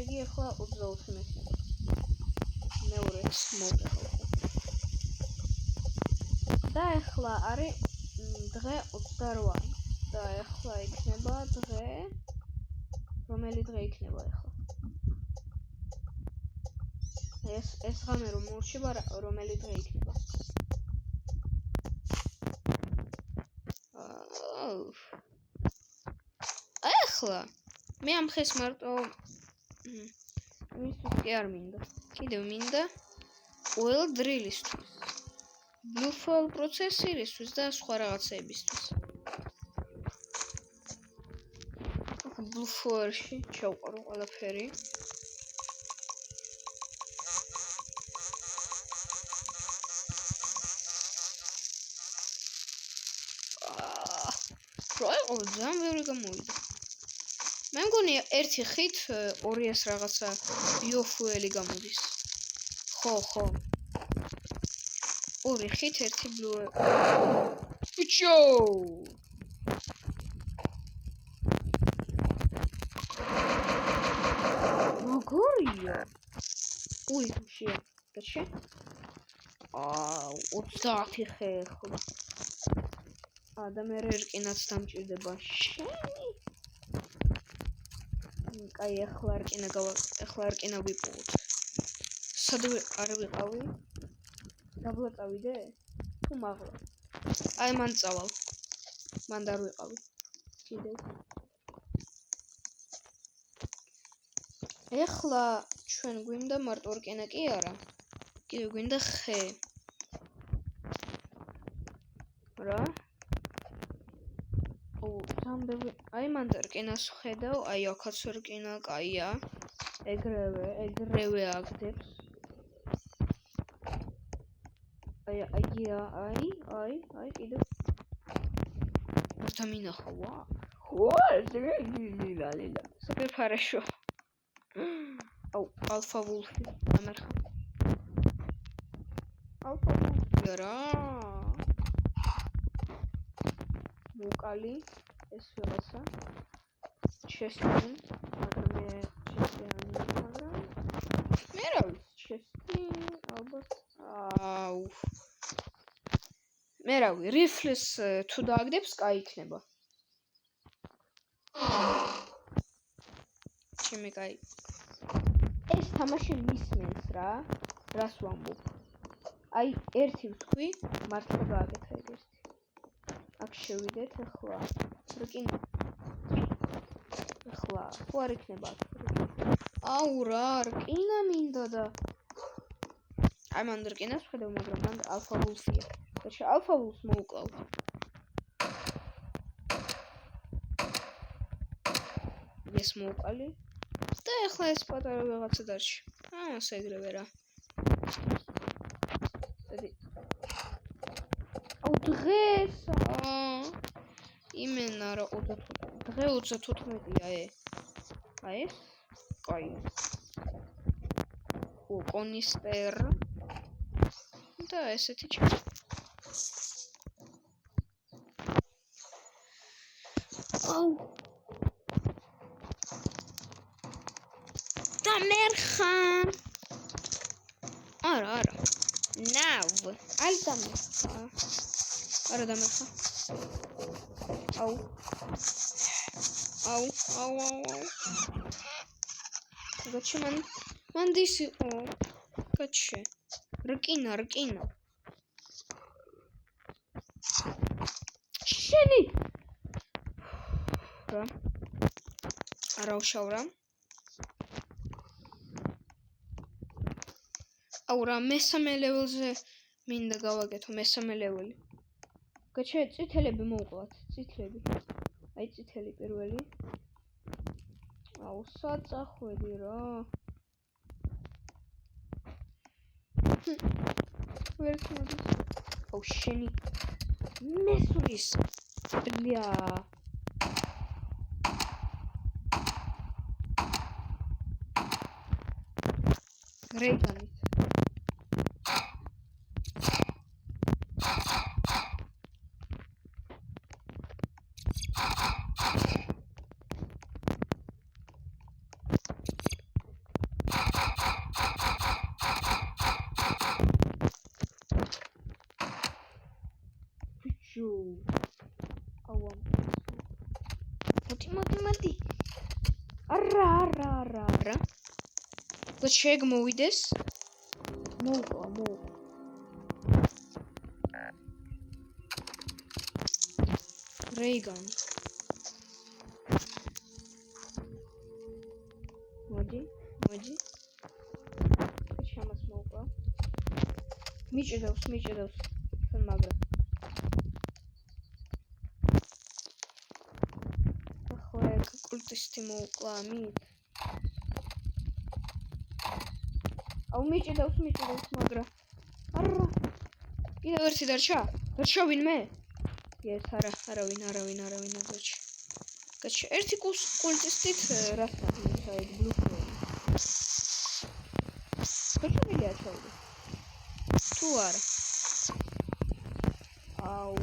იგი ახლა 24 მეტრი. მეორეც მოვყავ. და ახლა არის დღე 28. და ახლა იქნება დღე რომელი დღე იქნება ახლა? ეს ღამე რომ მორჩება რომელი დღე იქნება? ახლა მე ამ ხეს მარტო მისთვის კი არ მინდა. კიდევ მინდა oil drill-ისთვის. Bluefire პროცესორისთვის და სხვა რაღაცეებისთვის. ახლა Bluefire-ში ჩავყარო ყველაფერი. რა იყო ძალიან ბევრი გამოვიდა. მე მგონი ერთი ხით 200 რაღაცა ბიოფუელი გამოდის. ხო. ორი ხით ერთი ბლუე. ბიჭო! როგორია? უიში. გაჩე? 30 ხე ხო. და მე რკინაც დამჭირდება. შენი აი ახლა რკინა ვიპოვოთ. სად არ ვიყავი? დაბლაწავიდე? თუ მაღლა. აი მან წავალ. მან არ ვიყავი. კიდევ. ახლა ჩვენ გვინდა მარტო რკინა კი არა. კიდევ გვინდა ხე. რა? აი მან რკინას ხედავ, აი აქაც რკინა კაია. ეგრევე აგდებს. აი კიდევ. მართლა მინახა, ვა. ხო, ლილა. სუპერ ფარეშო. აუ, ალფა ვულფი, ამერხა. ალფა ვულფი რა. მოკალი ეს ვიღაცა ჩესტი მაგრამ მე რა ვიცი ჩესტი ალბათ აუ მე რავი რიფლს თუ დააგდებს კაი იქნება ჩემი კაი ეს თამაში მისმენს რა რას ვამბობ აი ერთი ვთქვი მართლა გააკეთა ეს აქ შევიდეთ ახლა რკინა ახლა ხო არ იქნება აუ რა რკინა მინდა და აი მან რკინას ვხედავ მაგრამ მან ალფა ვულსია და ალფა ვულს მოვკლავ ეს მოვყალი და ახლა ეს პატარა რაღაცა დარჩა. ამას ეგრევე რა. აუ დღეს იმენა რა 25 დღე 35-ია აი ეს კაი კონისტერ და ესეთი ჩა აუ და მერხა არა ნავ აი დამერხა არა დამერხა აუ გაჩი მან დისი გაჩი რკინა შენი რა არა უშავრა აუ რა მესამე ლეველზე მინდა გავაკეთო მესამე ლეველი გაჩი წითელები მოვყავთ წითლები აი წითელი პირველი აუ საწახვედი რა ვერც მოდის აუ შენი მესურის ბლია გრეიტანი მოდი არა და შეგმოვიდეს მოვყვა რეიგანი მოდი შამას მოვყვა მიჭედავს თან მაგრამ კულტისტი მოვყვა მით აუ მიჭედავს მაგრამ არა კიდევ ერთი დარჩა ვინმე ეს არავინ გაჩი ერთი კულტისტით რას ნახე აი ბლუფი გაჩვენილია ჩავდი თუ არა აუ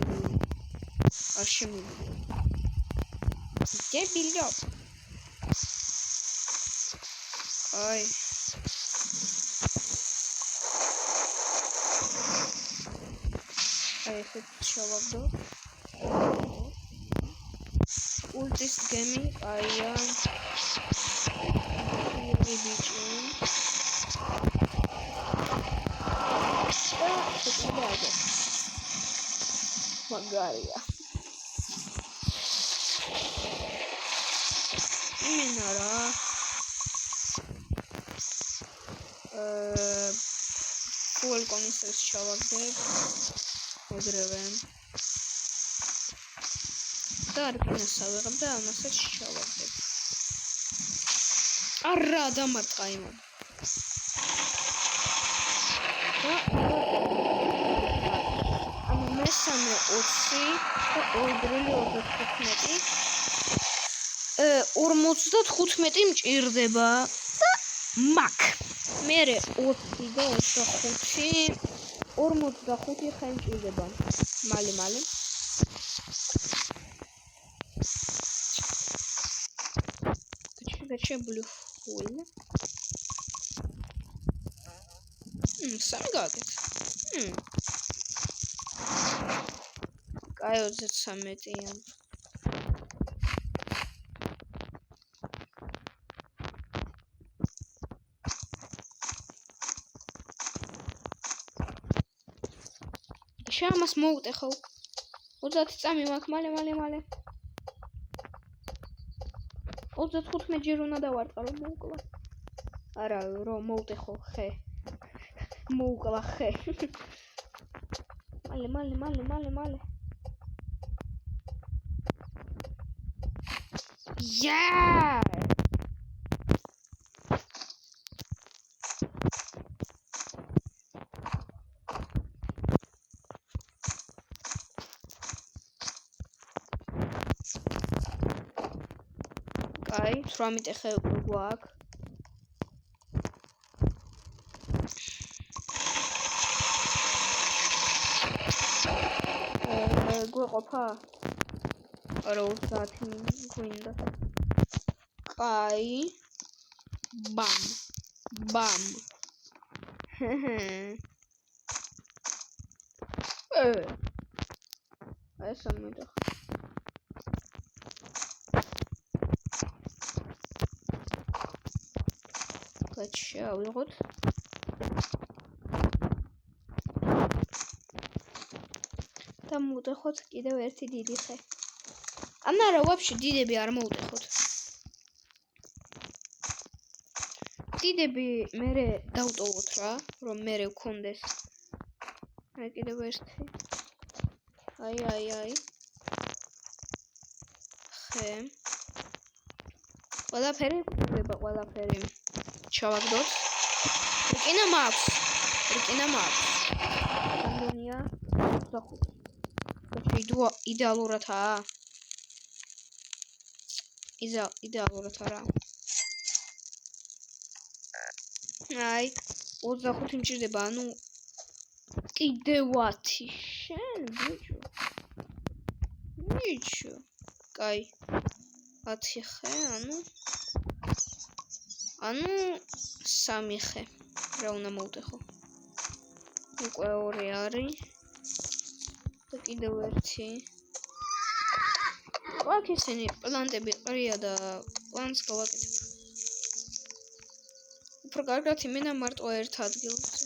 არ შემიძლია დებილო აი ესე შევაბდო ულტის გემი აია ვიბიჭი მაგარია იმენა რა ფუელ კონისტრს ჩავაგდებ ეგრევე და არკინას ავიღებ და ამასაც ჩავაგდებ არა დამარტყა იმან და ამ მესამე 20 და ორდრილი 55 მჭირდება და მაქ მერე 20 და 25 45 ხელი მჭირდება მალე გაჩი ბლუფული სამგაგეთ კაი 33-იან შამას მოვუტე ხო 30 წამი მაქვს მალე 35 ჯერ უნდა დავარტყარო მოვკლა არა რომ მოვუტე ხო ხე მოვკლა ხე მალე ია კაი, 18 ხე უკვე გვაქვს. გვეყოფა? არა 30 გვინდა. კაი. ბამ. ბამ. აი სამედა. კაჩა, ვიღოთ. და მოვუტეხოთ კიდევ ერთი დიდი ხე. ან არა, ვაფშე დიდები არ მოვუტეხოთ. დიდები მერე დავტოვოთ რა, რომ მერე ვქონდეს. აი კიდევ ერთი. აი. ხე. ყველაფერი გვდება, ყველაფერი. ჩავაგდოთ. რკინა მაქვს. რამდენია? 25. იდეალურადაა. იდეალურად არა. აი, 25 მჭირდება, ანუ კიდევ 10 შენ, ბიჭო. კაი. 10 ხე, ანუ 3 ხე. რა უნდა მოვუტეხო? უკვე 2 არის. და კიდევ ერთი. აქ ისინი პლანტები ყრია და პლანტს გავაკეთებ. უფრო კარგად იმენა მარტო ერთ ადგილზე.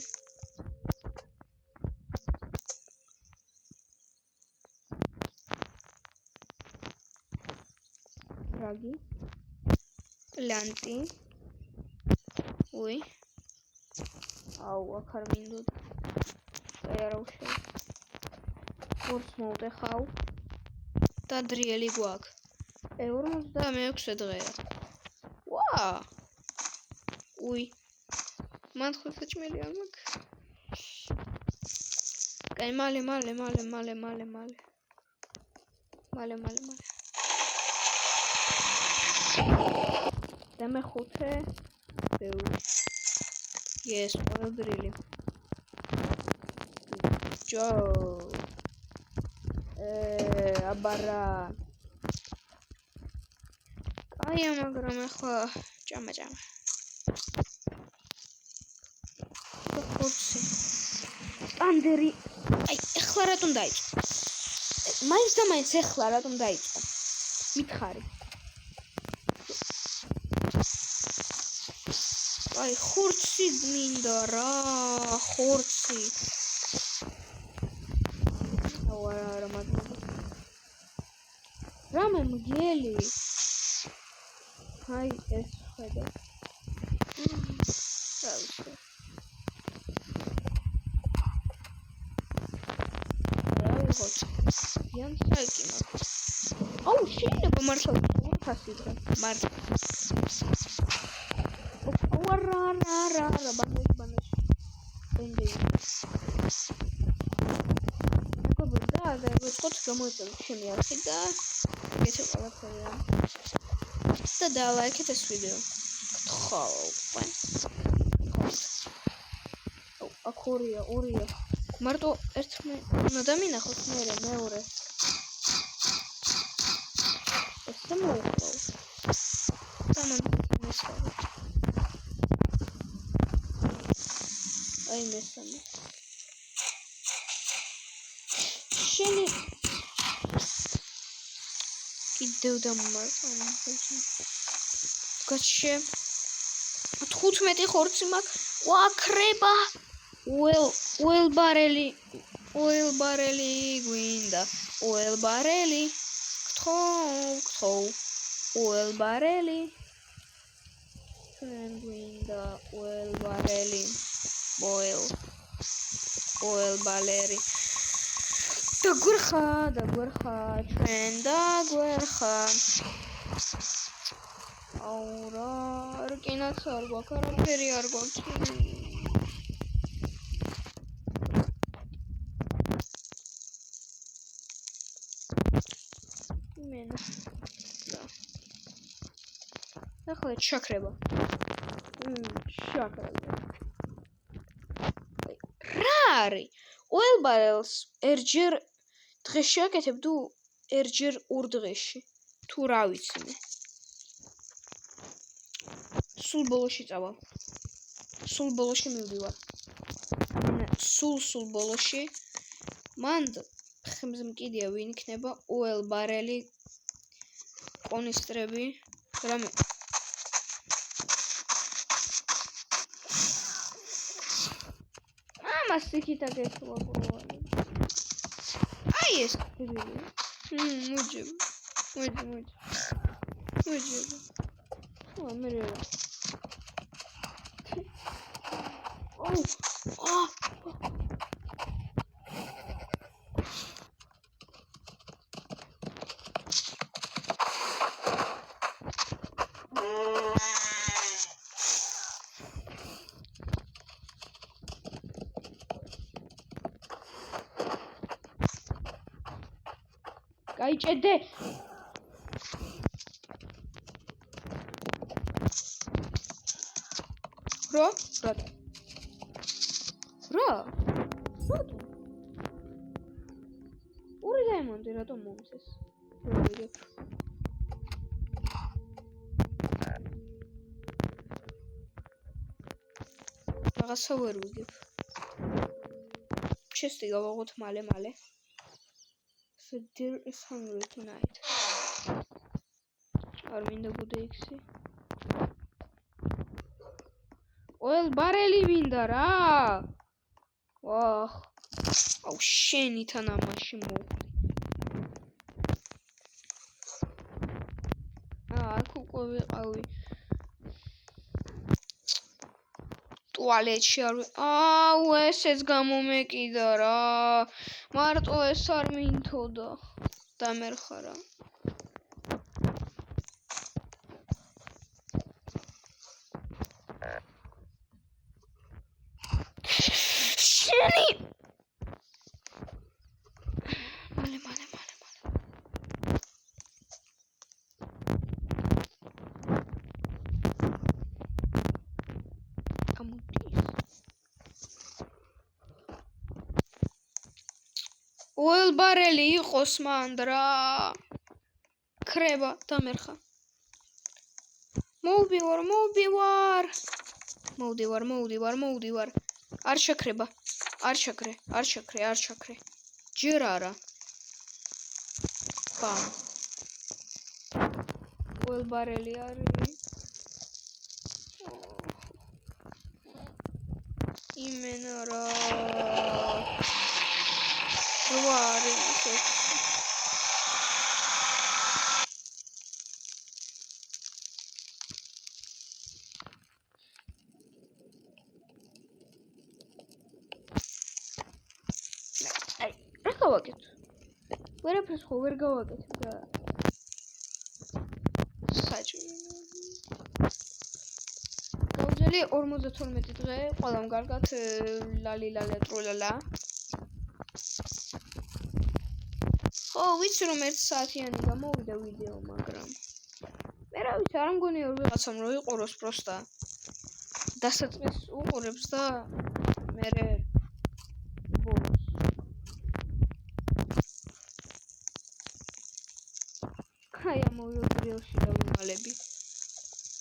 რაგი? პლანტი. უი. აუ, აქ არ მინდოდა. აი არა უშევ. ორს მოვუტეხავ. და დრიელი გვაქვს. 46 დღეა. ვა! უი. მან ხუთაჭმელი არ მაქვს. კაი, მალე. და მე 5. Yes, all really. Joe. Abara. Kaya მაგრამ ახლა ჭამა. ხორცი. ტანდერი. აი, ახლა რატომ დაიწყო? მაინც ახლა რატომ დაიწყო? მითხარი. აი, ხორცი მინდა რა, ხორცი. არა, მაგრამ. რამე მგელი. აი, ეს ხედა. Jan საიკი მაქვს. აუ, შეიძლება მართლა ფასი და მარტო. არა, ბანაჟი. ენდეი. მეგობრებო, და ვეწყოთ გამოიწევთ ჩემი არხი და ეგეთი ყველაფერია. და დალაიქეთ ეს ვიდეო. გთხოვ. აქ ორია. მარტო ერთმე უნდა დამინახოთ მეორე. ესე მოვხო. აი მესამე. შენი კიდევ დამმარხა. გაჩე 15 ხორცი მაქვს. ვაქრება. Oil barreli გვინდა. Oil barreli. გთხოვ. Oil barreli. გვინდა oil barreli. Oil barreli. დაგვერხა, ჩვენ დაგვერხა. აუ რა, რკინაც არ გვაქვს, არაფერი არ გვაქვს. ახლა შაქრება. შაქრება. რა არის? oil barrels ერჯერ დღეში აკეთებ თუ ერჯერ ორ დღეში? თუ რა ვიცი მე. სულ ბოლოში წავალ. სულ ბოლოში მივდივარ. სულ ბოლოში. მან ხემზე მკიდია ვინ იქნება oil barrel-ი კონისტრები რამე ამას იქით აკეთვა პროვალი. აი ეს ხერილი. მოჯება. მე რა. გაიჭედე. რა? ორი დაიმონდი რატომ მომწეს? რაღაცა ვერ ვიგებ. ჩესტი გავაღოთ მალე. So there is hungry tonight. არ მინდა გუდეიქსი. oil barrel-ი მინდა რა. ვაჰ. აუ შენი თანამაში მოვხდი. აქ უკვე ვიყავი. ტუალეტში არ აუ ესეც გამომეკიდა რა. მარტო ეს არ მინთოდა. დამერხა რა. შენი მალე oil barrel-ი იყოს მანდ რა. ქრება დამერხა. მოვდივარ. არ შეკრება. არ შეკრე. ჯერ არა. ბამ. oil barrel-ი არის. იმენა რა. ვარი ეს. გავაკეთე. ვერაფერს ხო ვერ გავაკეთე და საჭირო. გავძელი 52 დღე, ყველამ კარგად ლალილალა ტროლალა. ხო, ვიცი რომ 1 საათიანი გამოვიდა ვიდეო, მაგრამ მე რა ვიცი, არ მგონია რომ ვიღაცამ რო იყუროს პროსტა. დასაწყის უყურებს და მერე აი ამოვიდეოში დავიმალები.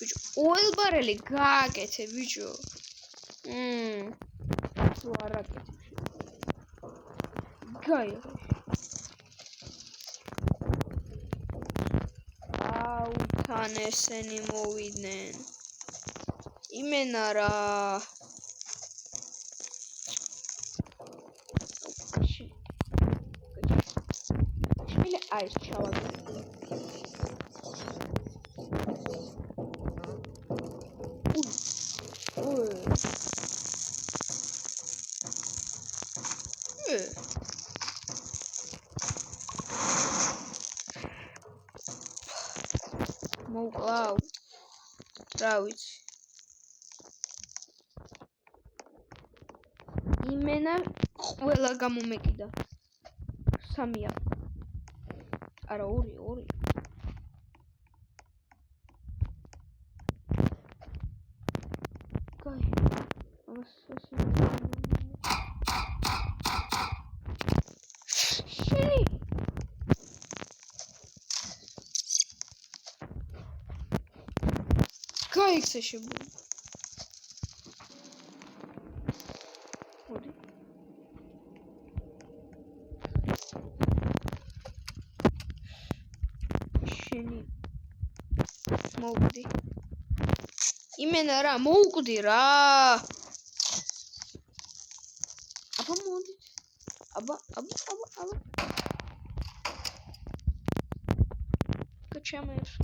ბიჭო, oil barrel-ი გააკეთე, ბიჭო. თუ არ აკეთებ. გაიღე. აუ, თან ესენი მოვიდნენ. იმენა რა. აი, ჩავაგე. მოვკლავ. რა ვიცი. იმენა ყველა გამომეკიდა. 3-ია. არა 2. იქ შეებული. მოდი. შენი მოვდი. იმენა რა, მოუკვდი რა. აბა მოდი. აბა. Качаемся.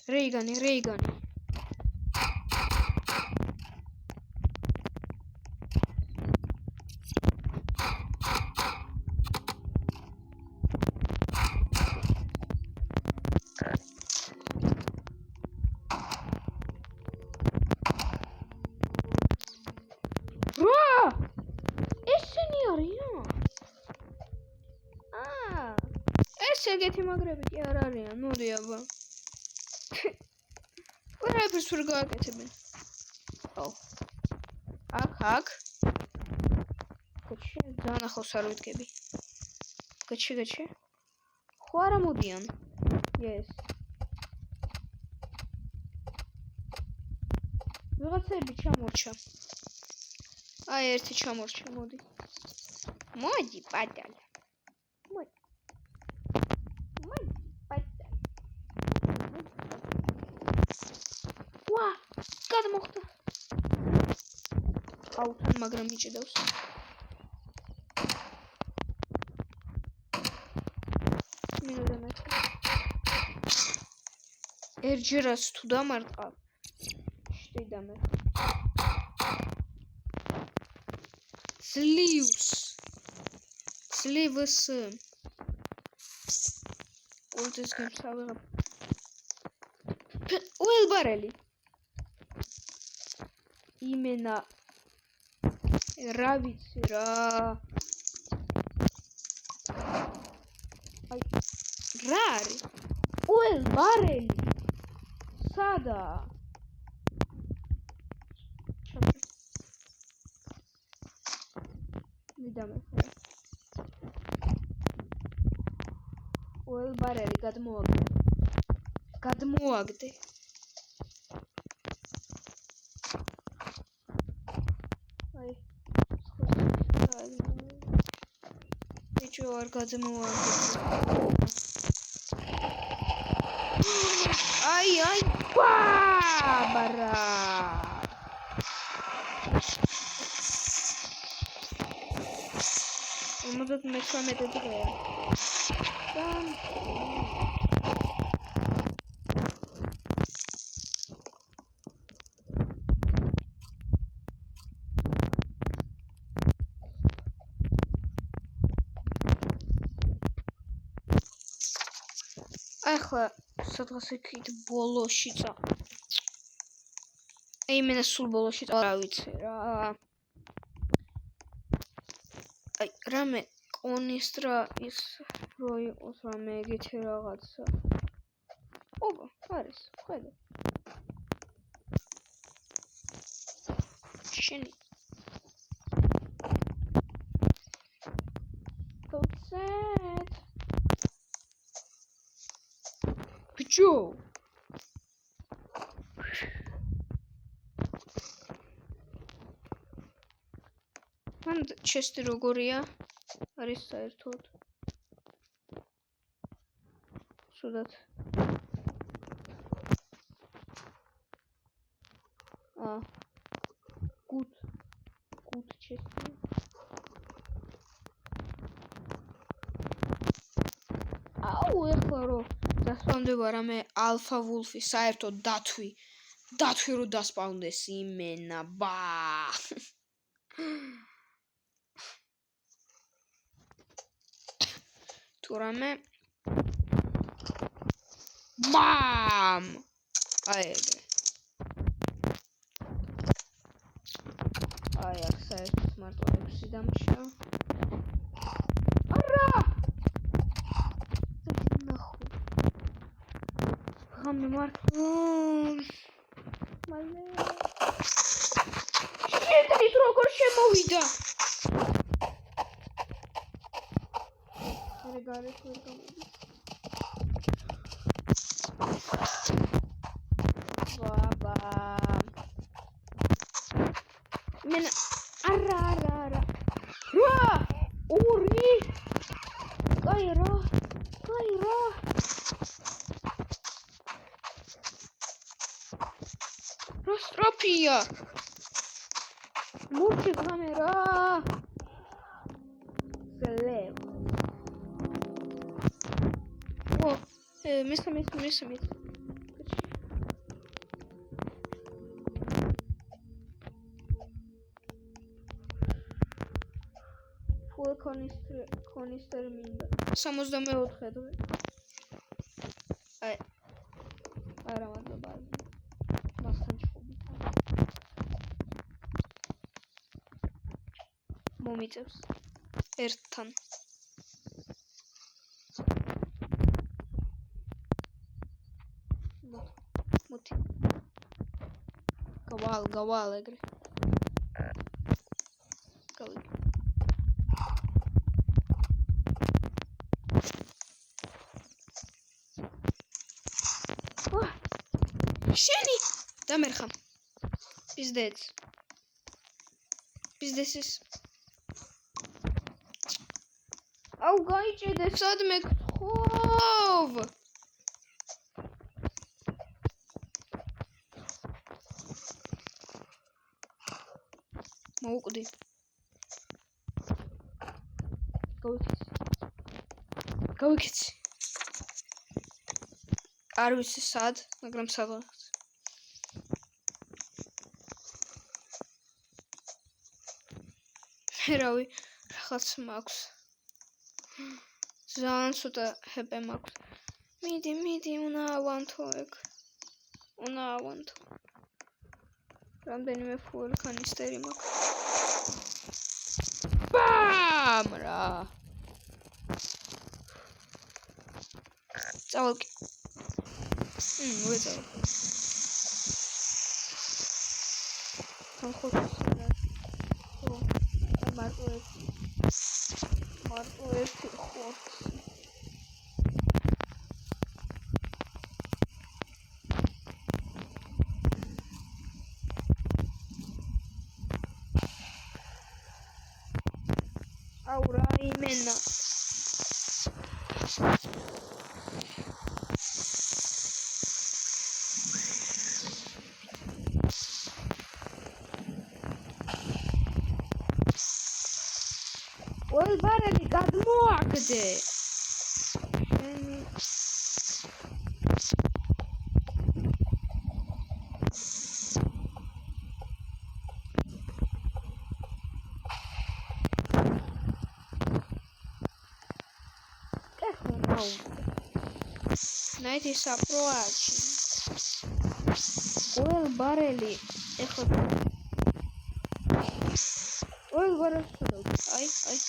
Рейгани. ეგეთი მაგრები კი არ არიან, მოდი აბა. ყველაფერს ვერ გააკეთებენ. ხო. აქ. კოჩი, ძალიან ახლოს არ ვიდგები. კოჩი. ხო არა მოდიან. Yes. ვიღაცები ჩამორჩა. აი ერთი ჩამორჩა, მოდი. მოდი, პატალა. გადმოხდა. აუთან მაგრამ მიჭედავს. მინოდანაც. ერჯერაც თუ დამარტყა. შტიდამე. Sleeves. Ულტის გემსავიღა. უელბარელი. იმენა რა ვიცი რა. აი რა არის? უელბარელი. სადა? მიდამე. უელბარელი გადმოაგდე. არ გადმოაგდე. აი ბაბარა. მომდოთ მე-13 დღეა. ახლა სადღაც იქით ბოლოში იმენა სულ ბოლოში რა ვიცი რა. აი რამე კონისტრა ის რო იყოს რამე ეგეთი რაღაცა. ოპა, არის, ხედავ. შენი Set. Pichu. Man chest როგორია? არის საერთოდ. სუდად. Good chest. ეხლა რო დასპავნდება რამე ალფა ვულფი საერთოდ დათვი რო დასპავნდეს იმენა ბა თუ რამე მამ აი აქ საერთოდ მარტო 6 დამშა არა მე მარტო მალე შედრით როგორ შემოვიდა გარეთ ვერ გამოდის. ბაბა. მე არა. რა! ორი! კაი რა. რა სტრაფია? მურჩი კამერა. გლევ. ო, მესამე. ფულ კონისტერი მინდა. 64 დღე. არა მადლობა. მასთან ჩხუბი. მომიწევს ერთთან. მოთი. გავალ ეგრე. გავიგე. შენი დამერხა. ბიზნესის. აუ გაიჭედე სადმე გთხოვ. მოუკვდი. გავიქეცი. არ ვიცი სად, მაგრამ სადღაც. რავი, რაღაც მაქვს. ძალიან ცოტა ჰპ მაქვს. მიდი, უნდა ავანთო ეგ. რამდენიმე ფუელ კანისტერი მაქვს. ბამ რა. წავალკი. ვეწავალ. ხოხოც. მარტო ერთი ხორცი. აუ რა იმენა. ოლბარელი გადმოაგდე. ნაიდი საპროაჩი. ოლბარელი ეხლა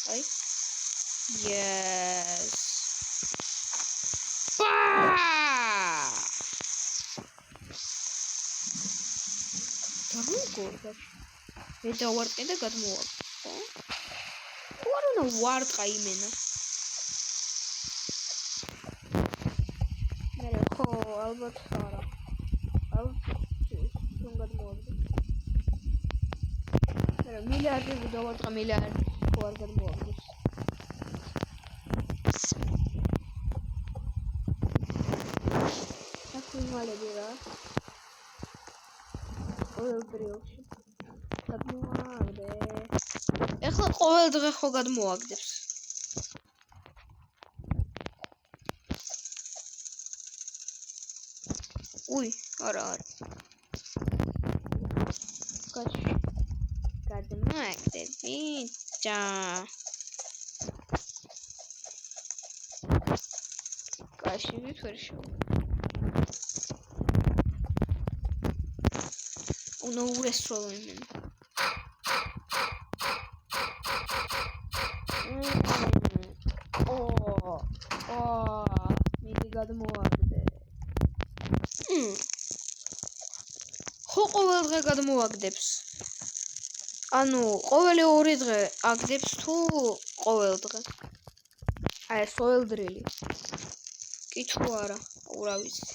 აი. Yes. Darugorda. მე დავარტყე და გადმოვაგდე, ხო? ხო არ უნდა ვარტყა იმენა. მე ხო ალბათ არა. რომ გადმოვაგდე. მე მილიარდი დავარტყა მილიარდი. ხო არ გადმოვაგდეს. მალები რა. ყოველ დროში. გადმოვაგდე. ეხლა ყოველ დღე ხო გადმოვაგდებს. უი, არა. გადმოვაგდები. ჯა. კაში ვიფერშო. უნდა უესროლო იმენ. მიდი გადმოვაგდე. ხო ყოველ დღე გადმოვაგდებს. ანუ ყოველი 2 დღე აგდებს თუ ყოველ დღე. აი ეს oil drill-ი. კი თუ არა, რა ვიცი.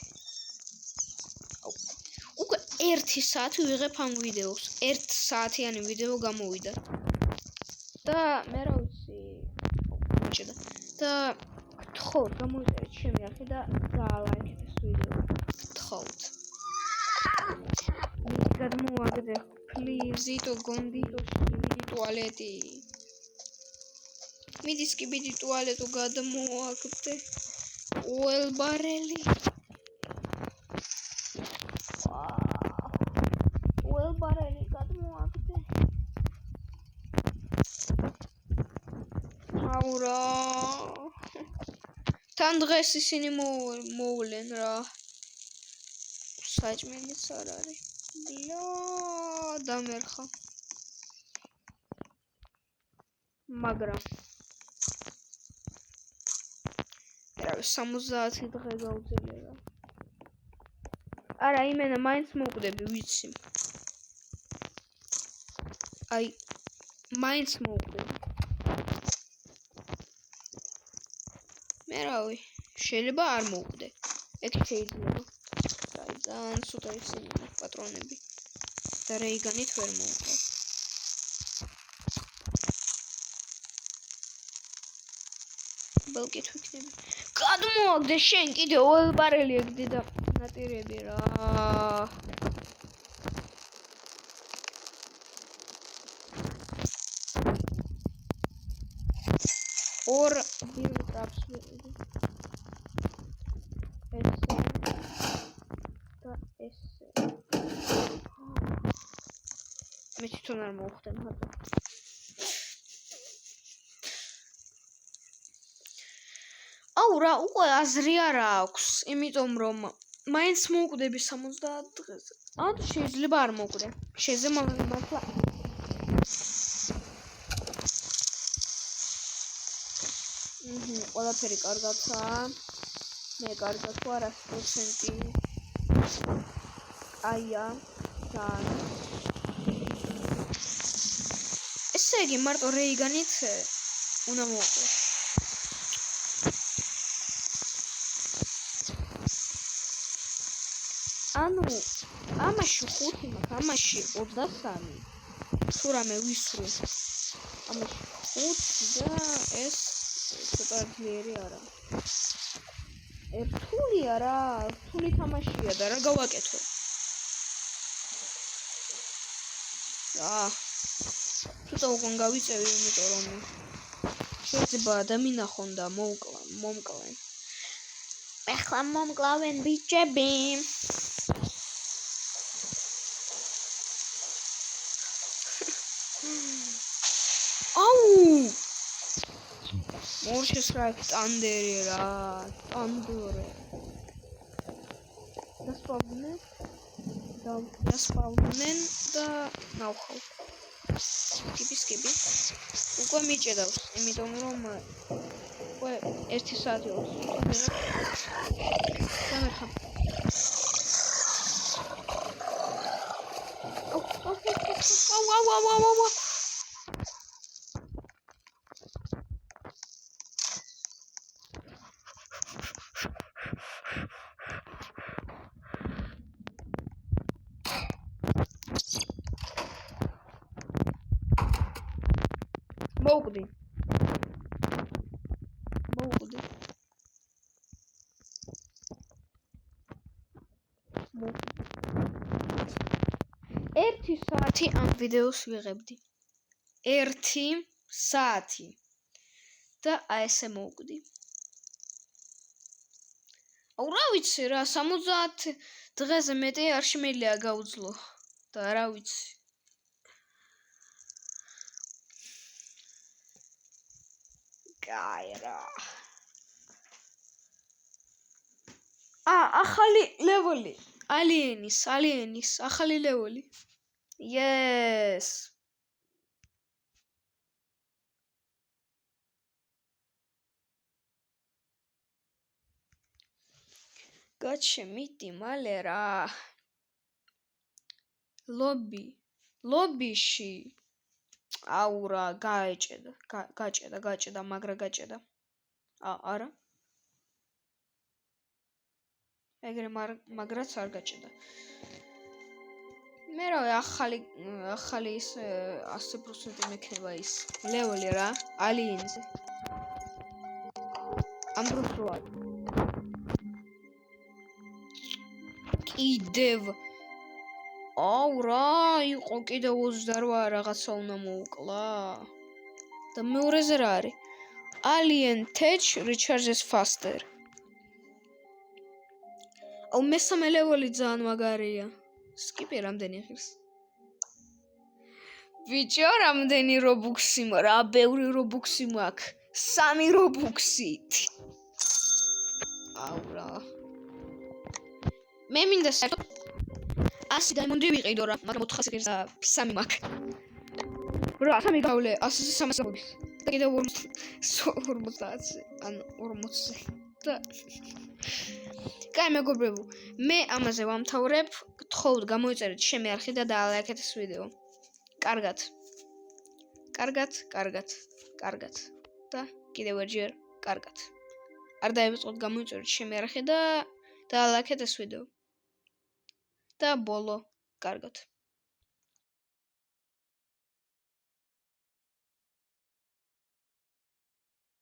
უკვე 1 საათი ვიღებ ამ ვიდეოს. 1 საათიანი ვიდეო გამოვიდა. და მე რა ვიცი, მოჭედა. და გთხოვთ, გამოიწერეთ ჩემი არხი და გაალაიქეთ ეს ვიდეო. გთხოვთ. გადმოვაგდე, please, იტო გონდიტოში, მიდი ტუალეტი. მიდი სკიბიდი ტუალეტო გადმოვაგდე. oil barrel-ი. oil barrel-ი გადმოვაგდე. აურა. თან დღეს ისინი მოვლენ რა. საჭმელიც არ არის. ბლა დამერხა. მაგრამ 70 დღე გავძელე. არა, იმენა მაინც მოვკვდები, ვიცი. აი, მაინც მოვკვდები. მე რავი, შეიძლება არ მოვკვდე. ეგ შეიძლება. აი, ძალიან ცუდა ისინი პატრონები. და რეიგანით ვერ მოვკვდე. ბელკით ვიქნები. გადმოვაგდე შენ კიდე oil barrel-ი ეგდე და ნატირები რა. ორ ბილდაპს ვიყიდე. ესე და ესე. მე თვითონ არ მოვხდენ ხატო. აუ რა, უკვე აზრი არ აქვს, იმიტომ რომ მაინც მოვკვდები 70 დღეზე. ან შეიძლება არ მოვკვდე. შეიძლება მართლა ყველაფერი კარგადაა. მე კარგად ვარ 100%. აია, თან. ესე იგი, მარტო რეიგანით უნდა მოვკვდე. ანუ ამაში 5 მაქვს, ამაში 23. თუ რამე ვისრუ. ამაში 5 და ეს ცოტა ძლიერი არა. რთულია რა, რთული თამაშია და რა გავაკეთო. ცოტა უკან გავიწევი, იმიტომ რომ შეიძლება დამინახონ და მომკლენ. ეხლა მომკლავენ ბიჭები. აუ! მორჩეს რა ტანდერი რა, ტანდორე. დასპავნენ და ნავხავ. სკიპი. უკვე მიჭედავს, იმიტომ რომ უკვე 1 საათი 20 დამერხა. აუ. მოვკვდი. ერთი საათი ამ ვიდეოს ვიღებდი. 1 საათი. და აი ესე მოვკვდი. აუ რა ვიცი რა, 70 დღეზე მეტი არ შემიძლია გავუძლო. და რა ვიცი. კაი რა. ახალი ლეველი. ალიანის ახალი ლეველი. Yes. გაჩემიტი მალე რა. ლობიში. აუ რა, გაჭედა, მაგრა გაჭედა. არა. ეგრე მაგრაც არ გაჭდა. მე რა ახალი ის 100% მექნება ის ლეველი რა, ალიენზე. ამ დროს რო არის. კიდევ აუ რა იყო კიდევ 28 რაღაცა უნდა მოუკლა. და მეორეზე რა არის? Alien Tech recharges faster. აუ მესამე ლეველი ძალიან მაგარია. Skip რამდენი ხილს? ბიჭო, რამდენი რობუქსი რა ბევრი რობუქსი მაქვს. 3 რობუქსი. აუ რა. მე მინდა 100 დაიმონდი ვიყიდო რა, მაგრამ 400 ღირსა 3 მაქვს. რა, 3 გავლე 100-ზე 300 რობუქს. და კიდევ 40 ან 40 და კაი მეგობრებო, მე ამაზე ვამთავრებ. გთხოვთ გამოიწერეთ ჩემი არხი და დაალაიქეთ ეს ვიდეო. კარგად. და კიდევ ერჯერ კარგად. არ დაივიწყოთ გამოიწერეთ ჩემი არხი და დაალაიქეთ ეს ვიდეო. და ბოლო კარგად.